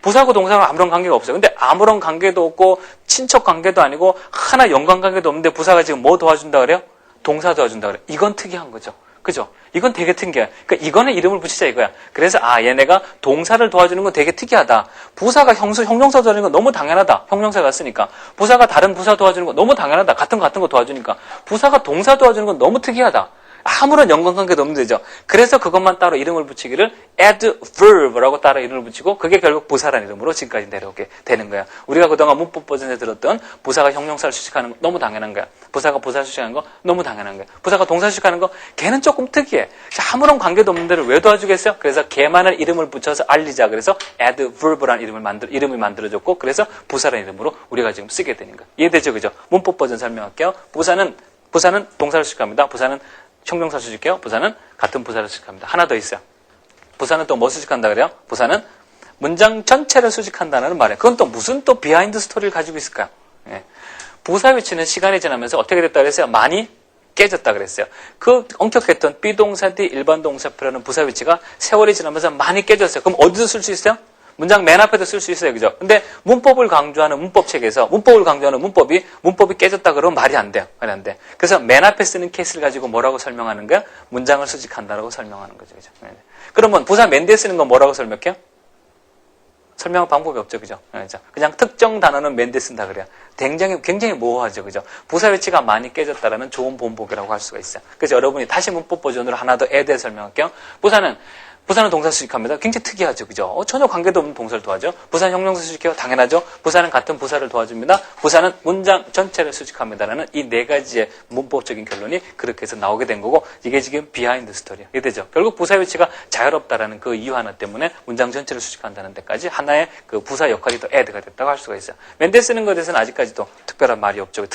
Speaker 1: 부사하고 동사는 아무런 관계가 없어요. 근데 아무런 관계도 없고 친척 관계도 아니고 하나 연관 관계도 없는데 부사가 지금 뭐 도와준다 그래요? 동사 도와준다 그래. 이건 특이한 거죠. 그죠? 이건 되게 특이해. 그러니까 이거는 이름을 붙이자 이거야. 그래서 얘네가 동사를 도와주는 건 되게 특이하다. 부사가 형용사 도와주는 건 너무 당연하다. 형용사가 쓰니까. 부사가 다른 부사 도와주는 건 너무 당연하다. 같은 거 도와주니까. 부사가 동사 도와주는 건 너무 특이하다. 아무런 연관관계도 없는 데죠. 그래서 그것만 따로 이름을 붙이기를 adverb라고 따로 이름을 붙이고 그게 결국 부사라는 이름으로 지금까지 내려오게 되는 거야. 우리가 그동안 문법 버전에 들었던 부사가 형용사를 수식하는 거 너무 당연한 거야. 부사가 부사를 수식하는 거 너무 당연한 거야. 부사가 동사 수식하는 거 걔는 조금 특이해. 아무런 관계도 없는 데를 왜 도와주겠어요? 그래서 걔만을 이름을 붙여서 알리자. 그래서 adverb라는 이름을 만들어줬고 그래서 부사라는 이름으로 우리가 지금 쓰게 되는 거야. 이해되죠? 그죠? 문법 버전 설명할게요. 부사는 동사를 수식합니다. 부사는 형용사 수식해요. 부사는 같은 부사를 수식합니다. 하나 더 있어요. 부사는 또 뭐 수식한다 그래요? 부사는 문장 전체를 수식한다는 말이에요. 그건 또 무슨 또 비하인드 스토리를 가지고 있을까요? 예. 부사 위치는 시간이 지나면서 어떻게 됐다 그랬어요? 많이 깨졌다 그랬어요. 그 엄격했던 비동사 뒤 일반 동사표라는 부사 위치가 세월이 지나면서 많이 깨졌어요. 그럼 어디서 쓸 수 있어요? 문장 맨 앞에도 쓸 수 있어요. 그죠? 근데 문법을 강조하는 문법책에서 문법이 깨졌다 그러면 말이 안 돼요. 말이 안 돼. 그래서 맨 앞에 쓰는 케이스를 가지고 뭐라고 설명하는 거야? 문장을 수식한다라고 설명하는 거죠. 그죠? 네. 그러면 부사 맨 뒤에 쓰는 건 뭐라고 설명해요? 설명할 방법이 없죠. 그죠? 그냥 특정 단어는 맨 뒤에 쓴다 그래요. 굉장히 모호하죠. 그죠? 부사 위치가 많이 깨졌다라는 좋은 본보기라고 할 수가 있어요. 그래서 여러분이 다시 문법 버전으로 하나 더 대해 설명할게요. 부사는 동사 수식합니다. 굉장히 특이하죠. 그죠? 전혀 관계도 없는 동사를 도와줘. 부사는 형용사 수식해요. 당연하죠. 부사는 같은 부사를 도와줍니다. 부사는 문장 전체를 수식합니다라는 이 네 가지의 문법적인 결론이 그렇게 해서 나오게 된 거고 이게 지금 비하인드 스토리예요. 이게 되죠. 결국 부사 위치가 자유롭다라는 그 이유 하나 때문에 문장 전체를 수식한다는 데까지 하나의 그 부사 역할이 더 add가 됐다고 할 수가 있어요. 맨 뒤에 쓰는 것에 대해서는 아직까지도 특별한 말이 없죠.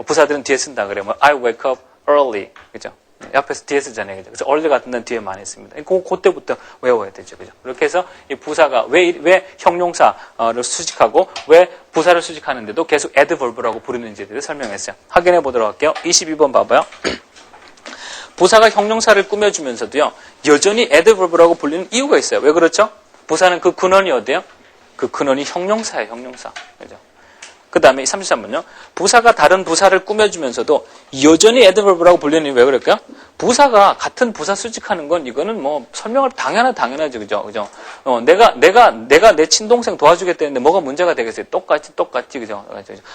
Speaker 1: 부사들은 뒤에 쓴다 그래요. I wake up early. 그죠? 옆에서 뒤에 쓰잖아요. 그죠? 그래서 early 같은 데는 뒤에 많이 씁니다. 그때부터 외워야 되죠. 그죠? 그렇게 해서 이 부사가 왜 형용사를 수식하고 왜 부사를 수식하는데도 계속 adverb라고 부르는지에 대해서 설명했어요. 확인해 보도록 할게요. 22번 봐봐요. 부사가 형용사를 꾸며주면서도요, 여전히 adverb라고 불리는 이유가 있어요. 왜 그렇죠? 부사는 그 근원이 어디예요? 그 근원이 형용사예요, 형용사. 그죠? 그 다음에 33번요. 부사가 다른 부사를 꾸며주면서도 여전히 adverb라고 불리는 이유 왜 그럴까요? 부사가 같은 부사 수식하는 건 이거는 뭐 설명을 당연하죠. 그죠? 내가 내 친동생 도와주겠다는데 뭐가 문제가 되겠어요? 똑같이, 그죠?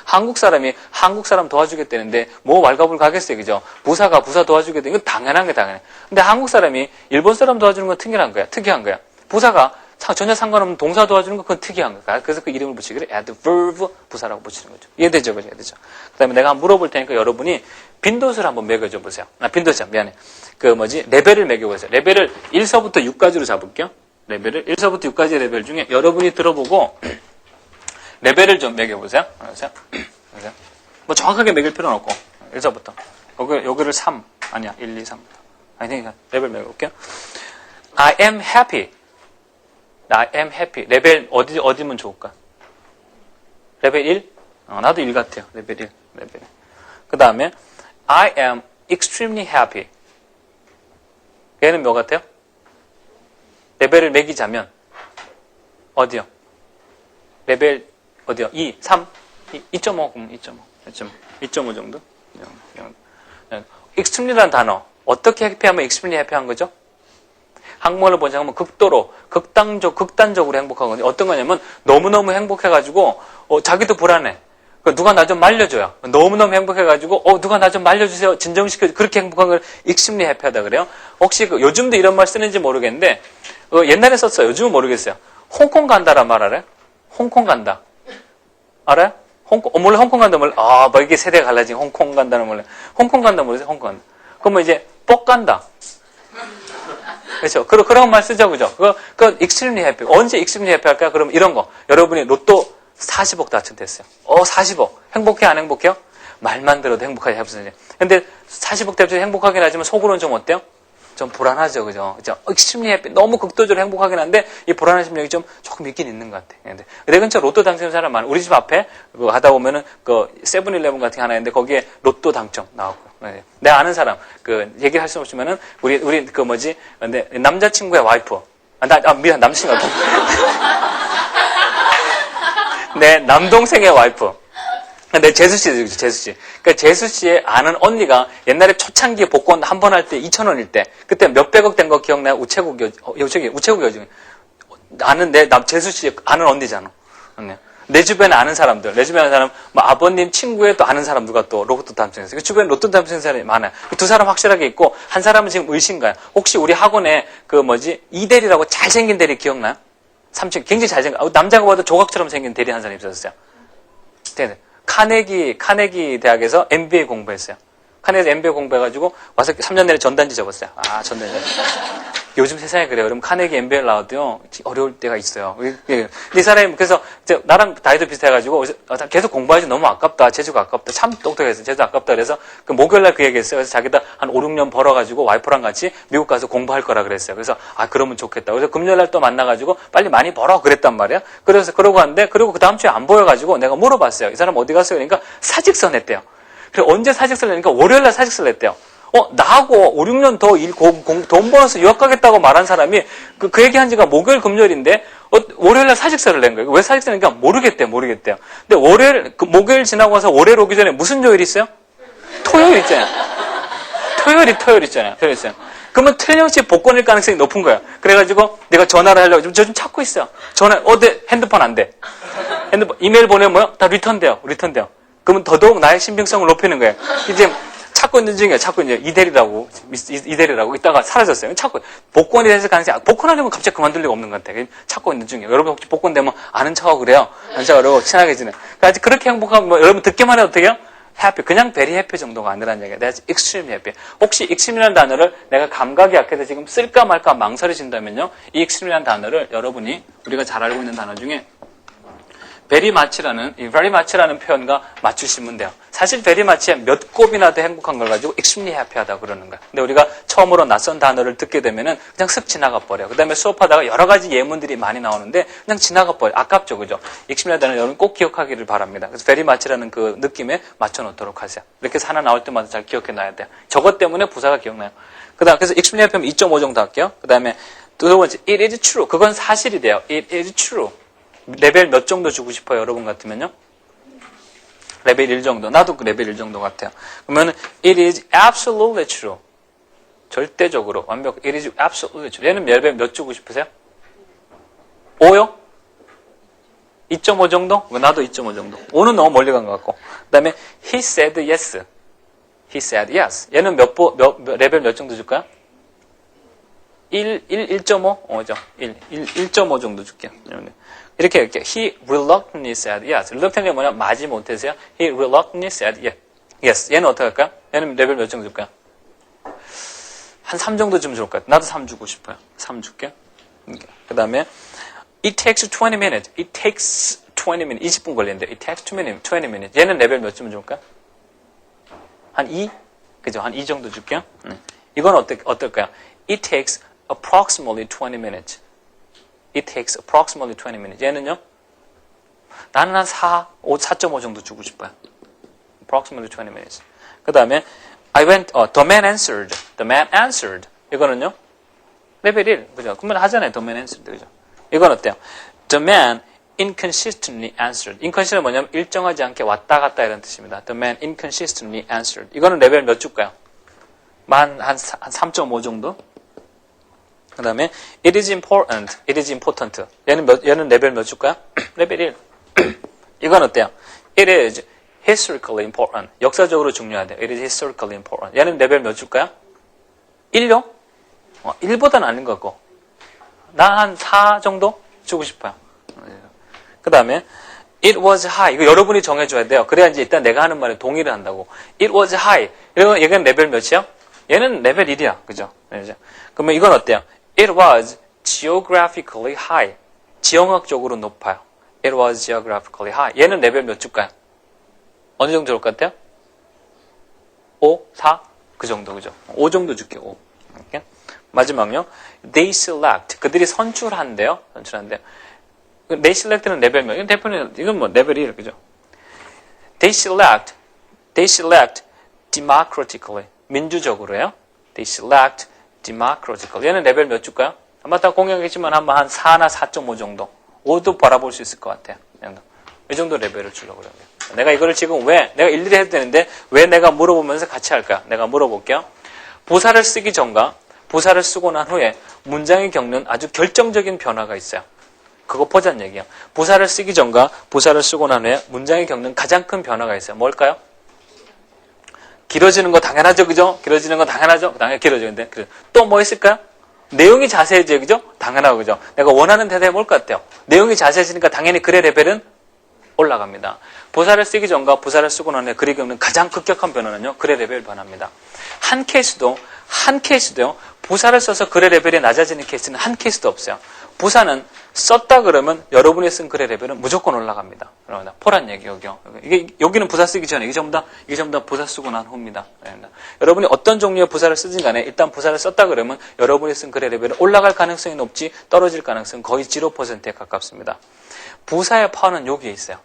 Speaker 1: 한국 사람 도와주겠다는데 뭐 왈가불 가겠어요. 그죠? 부사가 부사 도와주겠다. 이건 당연한 게 당연해. 근데 한국 사람이 일본 사람 도와주는 건 특이한 거야. 부사가 전혀 상관없는 동사 도와주는 거 그건 특이한 거야. 그래서 그 이름을 붙이기를 adverb 부사라고 붙이는 거죠. 이해되죠? 이해되죠? 그 다음에 내가 한번 물어볼 테니까 여러분이 빈도수를 한번 매겨줘 보세요. 빈도수, 미안해. 레벨을 매겨보세요. 레벨을 1서부터 6까지로 잡을게요. 레벨을 1서부터 6까지 레벨 중에 여러분이 들어보고 레벨을 좀 매겨보세요. 보세요. 뭐 정확하게 매길 필요는 없고 1서부터 여기를 3 아니야 1, 2, 3 아니 레벨 매겨볼게요. I am happy. I am happy. 레벨 어디면 좋을까? 레벨 1? 나도 1 같아요. 레벨 1. 레벨 1. 그 다음에 I am extremely happy. 얘는 몇 같아요? 레벨을 매기자면 어디요? 레벨 어디요? 2, 3, 2.5, 2.5 정도? extremely라는 단어 어떻게 해피하면 extremely 해피한 거죠? 한국말로 번역하면 극도로, 극단적으로 행복하거든요. 어떤 거냐면 너무너무 행복해가지고 자기도 불안해. 누가 나 좀 말려줘요. 너무너무 행복해가지고 누가 나 좀 말려주세요. 진정시켜줘. 그렇게 행복한 걸 extremely 해피하다 그래요. 혹시 요즘도 이런 말 쓰는지 모르겠는데 옛날에 썼어요. 요즘은 모르겠어요. 홍콩 간다란 말 알아요? 홍콩 간다. 알아요? 몰라 홍콩 간다 몰라. 뭐 이게 세대가 갈라진 홍콩 간다는 몰라. 홍콩 간다 모르세요? 홍콩 간다. 그러면 이제 뻑 간다. 그렇죠. 그런 말 쓰죠, 그죠? 그 extremely happy. 언제 extremely happy 할까요? 그럼 이런 거. 여러분이 로또 40억 당첨됐어요. 40억. 행복해, 안 행복해요? 말만 들어도 행복하지, 무슨 일. 근데 40억 당첨 행복하긴 하지만 속으로는 좀 어때요? 좀 불안하죠, 그죠? extremely happy. 너무 극도적으로 행복하긴 한데, 이 불안한 심력이 조금 있긴 있는 것 같아. 근데 내 근처 로또 당첨 사람 많아. 우리 집 앞에, 하다 보면은, 세븐일레븐 같은 게 하나 있는데, 거기에 로또 당첨 나오고요. 내 아는 사람, 얘기할 수 없지만은, 우리, 내 남자친구의 와이프. 미안, 남친구가. 내 남동생의 와이프. 내 제수씨. 그러니까 제수씨의 아는 언니가 옛날에 초창기에 복권 한 번 할 때 2,000원일 때, 그때 몇백억 된 거 기억나요? 우체국 여중. 내 제수씨 아는 언니잖아. 내 주변에 아는 사람들, 뭐 아버님 친구의 또 아는 사람 누가 또 로또 당첨했어요. 주변에 로또 당첨된 사람이 많아요. 두 사람 확실하게 있고, 한 사람은 지금 의심가요. 혹시 우리 학원에 이대리라고 잘생긴 대리 기억나요? 3층, 굉장히 잘생긴, 남자가 봐도 조각처럼 생긴 대리 한 사람이 있었어요. 카네기 대학에서 MBA 공부했어요. 카네기에서 MBA 공부해가지고 와서 3년 내내 전단지 접었어요. 전단지. 요즘 세상에 그래요. 그럼 카네기 MBA를 나와도요, 어려울 때가 있어요. 이 사람이, 그래서, 나랑 나이도 비슷해가지고, 계속 공부하지 너무 아깝다. 재주가 아깝다. 참 똑똑했어요. 재주 아깝다. 그래서, 목요일날 그 얘기 했어요. 그래서 자기도 한 5, 6년 벌어가지고 와이프랑 같이 미국 가서 공부할 거라 그랬어요. 그래서, 그러면 좋겠다. 그래서 금요일날 또 만나가지고, 빨리 많이 벌어. 그랬단 말이야. 그러고 왔는데, 그리고 그 다음 주에 안 보여가지고, 내가 물어봤어요. 이 사람 어디 갔어요? 그러니까, 사직서 냈대요. 그래, 언제 사직서를 내니까, 월요일날 사직서를 냈대요. 나하고 5, 6년 더 돈 벌어서 유학 가겠다고 말한 사람이 그 얘기한 지가 목요일, 금요일인데, 월요일날 사직서를 낸 거예요. 왜 사직서를 낸가? 모르겠대요. 근데 목요일 지나고 와서 월요일 오기 전에 무슨 요일 있어요? 토요일 있잖아요. 토요일 있잖아요. 그러면 틀림없이 복권일 가능성이 높은 거야. 그래가지고 내가 전화를 하려고 저 좀 찾고 있어요. 핸드폰 안 돼. 이메일 보내면 뭐요? 다 리턴돼요. 그러면 더더욱 나의 신빙성을 높이는 거예요. 이제 찾고 있는 중이에요. 이대리라고 이따가 사라졌어요. 복권이 됐을 가능성이, 복권하려면 갑자기 그만둘 리가 없는 것 같아요. 찾고 있는 중이에요. 여러분 혹시 복권 되면 아는 척하고 그래요? 아는 척하고 친하게 지내. 그러니까 그렇게 행복하면 여러분 듣기만 해도 어떻게 해요? happy. 그냥 very happy 정도가 아니라는 얘기예요. 내가 extremely happy. 혹시 extreme이라는 단어를 내가 감각이 약해서 지금 쓸까 말까 망설이신다면요. 이 extreme이라는 단어를 여러분이 우리가 잘 알고 있는 단어 중에 very much라는 표현과 맞추시면 돼요. 사실 very much에 몇 곱이나 더 행복한 걸 가지고 extremely happy하다 그러는 거야. 근데 우리가 처음으로 낯선 단어를 듣게 되면은 그냥 쓱 지나가 버려. 그 다음에 수업하다가 여러 가지 예문들이 많이 나오는데 그냥 지나가 버려. 아깝죠, 그죠? extremely라는 단어 여러분 꼭 기억하기를 바랍니다. 그래서 very much라는 그 느낌에 맞춰 놓도록 하세요. 이렇게 해서 하나 나올 때마다 잘 기억해 놔야 돼요. 저것 때문에 부사가 기억나요. 그래서 extremely happy면 2.5 정도 할게요. 그 다음에 두 번째, it is true. 그건 사실이 돼요. it is true. 레벨 몇 정도 주고 싶어요, 여러분 같으면요? 레벨 1 정도. 나도 그 레벨 1 정도 같아요. 그러면 it is absolutely true. 절대적으로 완벽. It is absolutely true. 얘는 레벨 몇 주고 싶으세요? 5요? 2.5 정도? 나도 2.5 정도. 5는 너무 멀리 간 것 같고. 그 다음에 he said yes. He said yes. 얘는 레벨 몇 정도 줄까요? 1.5? 죠 1.5 정도 줄게요. 이렇게 할게요. He reluctantly said yes. reluctantly 뭐냐? 마지 못해서요. He reluctantly said yes. 얘는 어떻게 할까요? 얘는 레벨 몇 정도 줄까요? 한 3 정도 좀 줄까요? 나도 3 주고 싶어요. 3 줄게요. 그 다음에 It takes 20 minutes. It takes 20 minutes. 20분 걸리는데 It takes 20 minutes. 얘는 레벨 몇 점 줄까요? 한 2? 그죠? 한 2 정도 줄게요. 이건 어떨까요? It takes approximately 20 minutes. It takes approximately 20 minutes. 얘는요? 나는 한 4.5 정도 주고 싶어요. Approximately 20 minutes. 그 다음에 the man answered. The man answered. 이거는요? 레벨 1. 그죠? 그러면 하잖아요. The man answered. 그죠? 이건 어때요? The man inconsistently answered. inconsistently 뭐냐면 일정하지 않게 왔다 갔다 이런 뜻입니다. The man inconsistently answered. 이거는 레벨 몇 줄까요? 한 3.5 정도? 그 다음에 it is important. It is important. 얘는 레벨 몇 줄까요? 레벨 1. 이건 어때요? It is historically important. 역사적으로 중요하대요. It is historically important. 얘는 레벨 몇 줄까요? 1요? 1보다는 아닌 것 같고. 나 한 4 정도 주고 싶어요. 그 다음에 it was high. 이거 여러분이 정해줘야 돼요. 그래야 이제 일단 내가 하는 말에 동의를 한다고. It was high. 얘는 레벨 몇이요? 얘는 레벨 1이야. 그죠? 그러면 이건 어때요? It was geographically high. 지형학적으로 높아요. It was geographically high. 얘는 레벨 몇 줄까요? 어느 정도 줄 것 같아요? 5? 4? 그 정도, 그죠? 5 정도 줄게요. 5. 이렇게. 마지막요. They select. 그들이 선출한대요. They select는 레벨 몇? 이건 뭐 레벨 1, 그죠? They select democratically. 민주적으로요. They select democratically. 얘는 레벨 몇 줄까요? 아마 다 공개하겠지만 한번 한 4나 4.5 정도. 5도 바라볼 수 있을 것 같아요. 이 정도 레벨을 주려고 그래요. 내가 이거를 지금 내가 일일이 해도 되는데 왜 내가 물어보면서 같이 할까? 내가 물어볼게요. 부사를 쓰기 전과 부사를 쓰고 난 후에 문장이 겪는 아주 결정적인 변화가 있어요. 그거 보자는 얘기예요. 부사를 쓰기 전과 부사를 쓰고 난 후에 문장이 겪는 가장 큰 변화가 있어요. 뭘까요? 길어지는 거 당연하죠, 그죠? 길어지는 거 당연하죠? 당연히 길어지는데. 또 뭐 있을까요? 내용이 자세해져요, 그죠? 당연하고, 그죠? 내가 원하는 대답이 뭘 것 같아요? 내용이 자세해지니까 당연히 글의 레벨은 올라갑니다. 부사를 쓰기 전과 부사를 쓰고 난 후에 글이 겪는 가장 급격한 변화는요, 글의 레벨 변화입니다. 한 케이스도요, 부사를 써서 글의 레벨이 낮아지는 케이스는 한 케이스도 없어요. 부사는 썼다 그러면 여러분이 쓴 글의 레벨은 무조건 올라갑니다. 포란 얘기요, 여기는 부사 쓰기 전에, 이게 전부 다 부사 쓰고 난 후입니다. 여러분이 어떤 종류의 부사를 쓰든 간에 일단 부사를 썼다 그러면 여러분이 쓴 글의 레벨은 올라갈 가능성이 높지 떨어질 가능성은 거의 0%에 가깝습니다. 부사의 파워는 여기에 있어요.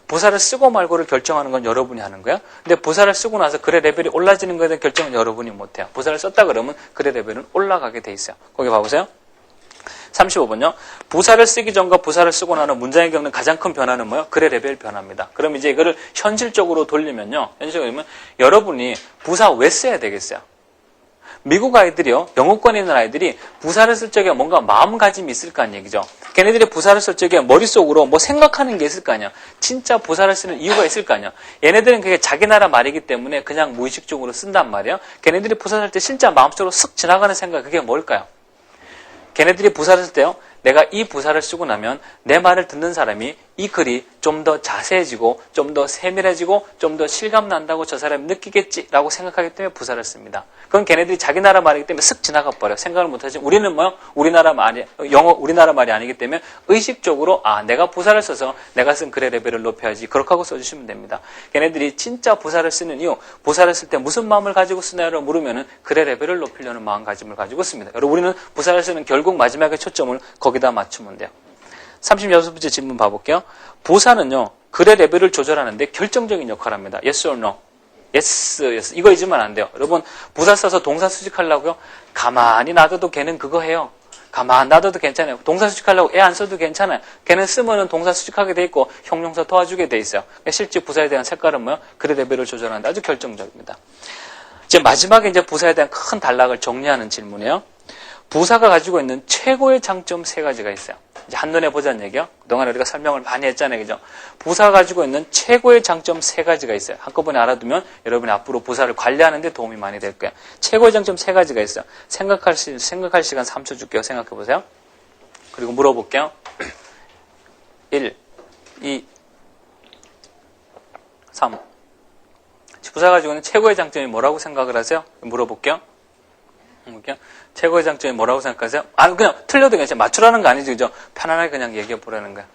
Speaker 1: 부사를 쓰고 말고를 결정하는 건 여러분이 하는 거야. 근데 부사를 쓰고 나서 글의 레벨이 올라지는 거에 대한 결정은 여러분이 못해요. 부사를 썼다 그러면 글의 레벨은 올라가게 돼 있어요. 거기 봐보세요. 35번요. 부사를 쓰기 전과 부사를 쓰고 나는 문장에 겪는 가장 큰 변화는 뭐예요? 글의 레벨 변화입니다. 그럼 이제 이거를 현실적으로 돌리면요. 여러분이 부사 왜 써야 되겠어요? 미국 아이들이요, 영어권에 있는 아이들이 부사를 쓸 적에 뭔가 마음가짐이 있을 거 아니에요, 얘기죠. 걔네들이 부사를 쓸 적에 머릿속으로 뭐 생각하는 게 있을 거 아니야. 진짜 부사를 쓰는 이유가 있을 거 아니야. 얘네들은 그게 자기 나라 말이기 때문에 그냥 무의식적으로 쓴단 말이에요. 걔네들이 부사 쓸 때 진짜 마음속으로 쓱 지나가는 생각, 그게 뭘까요? 걔네들이 부사를 쓸 때요, 내가 이 부사를 쓰고 나면 내 말을 듣는 사람이 이 글이 좀 더 자세해지고 좀 더 세밀해지고 좀 더 실감난다고 저 사람이 느끼겠지라고 생각하기 때문에 부사를 씁니다. 그건 걔네들이 자기 나라 말이기 때문에 쓱 지나가 버려. 생각을 못하지. 우리는 뭐요? 우리나라 말이 아니기 때문에 의식적으로 내가 부사를 써서 내가 쓴 글의 레벨을 높여야지. 그렇게 하고 써주시면 됩니다. 걔네들이 진짜 부사를 쓰는 이유, 부사를 쓸 때 무슨 마음을 가지고 쓰나요를 물으면은 글의 레벨을 높이려는 마음가짐을 가지고 씁니다. 여러분, 우리는 부사를 쓰는 결국 마지막에 초점을 거기다 맞추면 돼요. 36번째 질문 봐볼게요. 부사는요, 글의 레벨을 조절하는데 결정적인 역할을 합니다. Yes or no? Yes. 이거 잊으면 안 돼요. 여러분, 부사 써서 동사 수식하려고요? 가만히 놔둬도 걔는 그거 해요. 가만히 놔둬도 괜찮아요. 동사 수식하려고 애 안 써도 괜찮아요. 걔는 쓰면은 동사 수식하게 돼 있고 형용사 도와주게 돼 있어요. 실제 부사에 대한 색깔은 뭐요? 글의 레벨을 조절하는데 아주 결정적입니다. 이제 마지막에 이제 부사에 대한 큰 단락을 정리하는 질문이에요. 부사가 가지고 있는 최고의 장점 3가지가 있어요. 이제 한눈에 보자는 얘기요. 그동안 우리가 설명을 많이 했잖아요. 그죠? 부사가 가지고 있는 최고의 장점 3가지가 있어요. 한꺼번에 알아두면 여러분이 앞으로 부사를 관리하는 데 도움이 많이 될 거예요. 최고의 장점 3가지가 있어요. 생각할 시간 3초 줄게요. 생각해 보세요. 그리고 물어볼게요. 1, 2, 3. 부사가 가지고 있는 최고의 장점이 뭐라고 생각을 하세요? 물어볼게요. 최고의 장점이 뭐라고 생각하세요? 그냥 틀려도 괜찮아요. 맞추라는 거 아니죠. 그죠? 편안하게 그냥 얘기해 보라는 거야.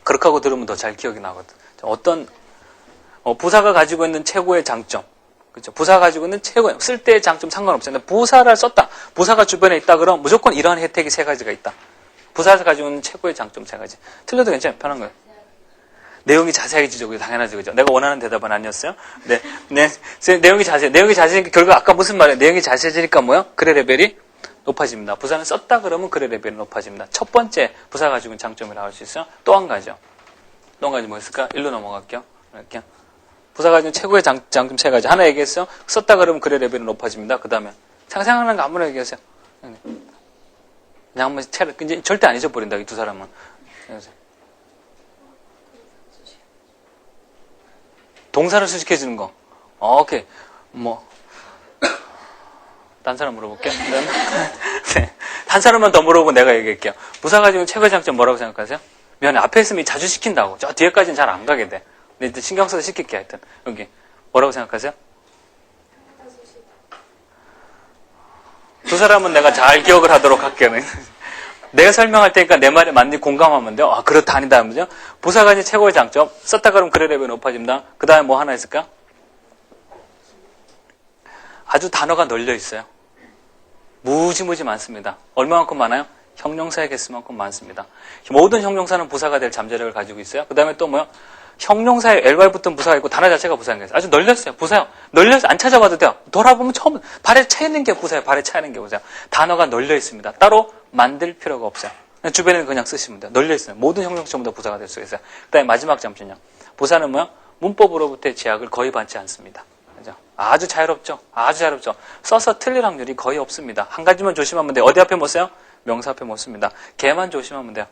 Speaker 1: 그렇게 하고 들으면 더 잘 기억이 나거든. 어떤, 부사가 가지고 있는 최고의 장점. 그죠? 부사가 가지고 있는 최고의, 쓸 때의 장점 상관없어요. 근데 부사를 썼다. 부사가 주변에 있다 그러면 무조건 이러한 혜택이 3가지가 있다. 부사가 가지고 있는 최고의 장점 3가지. 틀려도 괜찮아요. 편한 거예요. 내용이 자세해지죠. 당연하죠. 그죠? 내가 원하는 대답은 아니었어요. 네. 내용이 자세해지니까 결국 아까 무슨 말이에요? 내용이 자세해지니까 뭐야? 글의 레벨이 높아집니다. 부사는 썼다 그러면 글의 레벨이 높아집니다. 첫 번째 부사가 가지고 있는 장점이라고 할 수 있어요. 또 한 가지요. 또 한 가지 뭐 있을까? 일로 넘어갈게요. 이렇게. 부사가 가지고 있는 최고의 장점 3가지. 하나 얘기했어요. 썼다 그러면 글의 레벨이 높아집니다. 그 다음에 생각나는 거 아무나 얘기하세요. 그냥 한번 이제 절대 안 잊어버린다. 이 두 사람은. 동사를 수식해주는 거. 오케이. 딴 사람 물어볼게요. 네. 한 사람만 더 물어보고 내가 얘기할게요. 부사 가지고 최고의 장점 뭐라고 생각하세요? 미안해. 앞에 있으면 자주 시킨다고. 저 뒤에까지는 잘 안 가게 돼. 근데 일단 신경 써서 시킬게 하여튼. 여기. 뭐라고 생각하세요? 두 사람은 내가 잘 기억을 하도록 할게요. 내가 설명할 테니까 내 말에 맞는지 공감하면 돼요. 그렇다 아니다 하면요. 부사가 가진 최고의 장점. 썼다 그러면 글의 레벨이 높아집니다. 그 다음에 뭐 하나 있을까? 아주 단어가 널려 있어요. 무지무지 많습니다. 얼마만큼 많아요? 형용사의 개수만큼 많습니다. 모든 형용사는 부사가 될 잠재력을 가지고 있어요. 그 다음에 또 뭐요? 형용사에 LY 붙은 부사가 있고 단어 자체가 부사인 게 있어요. 아주 널렸어요. 부사요. 널려서 안 찾아봐도 돼요. 돌아보면 처음 발에 차 있는 게 부사예요. 발에 차 있는 게 부사예요. 단어가 널려 있습니다. 따로 만들 필요가 없어요. 주변에는 그냥 쓰시면 돼요. 널려 있어요. 모든 형용사 전부 다 부사가 될 수 있어요. 그 다음에 마지막 잠시만요. 부사는 뭐요? 문법으로부터의 제약을 거의 받지 않습니다. 그죠? 아주 자유롭죠? 아주 자유롭죠? 써서 틀릴 확률이 거의 없습니다. 한 가지만 조심하면 돼요. 어디 앞에 못 써요? 명사 앞에 못 씁니다. 걔만 조심하면 돼요.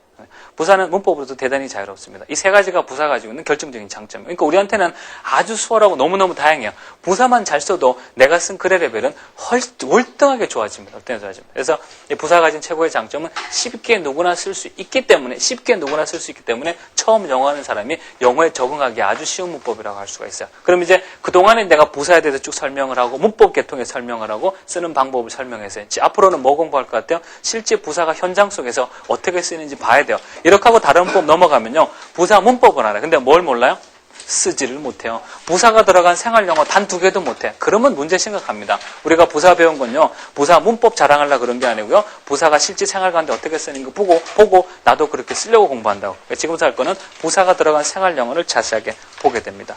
Speaker 1: 부사는 문법으로도 대단히 자유롭습니다. 이 3가지가 부사가 가지고 있는 결정적인 장점. 그러니까 우리한테는 아주 수월하고 너무너무 다양해요. 부사만 잘 써도 내가 쓴 글의 레벨은 월등하게 좋아집니다. 그래서 이 부사가 가진 최고의 장점은 쉽게 누구나 쓸 수 있기 때문에 처음 영어하는 사람이 영어에 적응하기 아주 쉬운 문법이라고 할 수가 있어요. 그럼 이제 그동안에 내가 부사에 대해서 쭉 설명을 하고 문법 계통에 설명을 하고 쓰는 방법을 설명해서 앞으로는 뭐 공부할 것 같아요? 실제 부사가 현장 속에서 어떻게 쓰이는지 봐야 돼요. 이렇게 하고 다른 문법 넘어가면요. 부사 문법은 알아요. 근데 뭘 몰라요? 쓰지를 못해요. 부사가 들어간 생활영어 단 2개도 못해. 그러면 문제 심각합니다. 우리가 부사 배운 건요. 부사 문법 자랑하려고 그런 게 아니고요. 부사가 실제 생활 가운데 어떻게 쓰는 거 보고 나도 그렇게 쓰려고 공부한다고. 지금부터 할 거는 부사가 들어간 생활영어를 자세하게 보게 됩니다.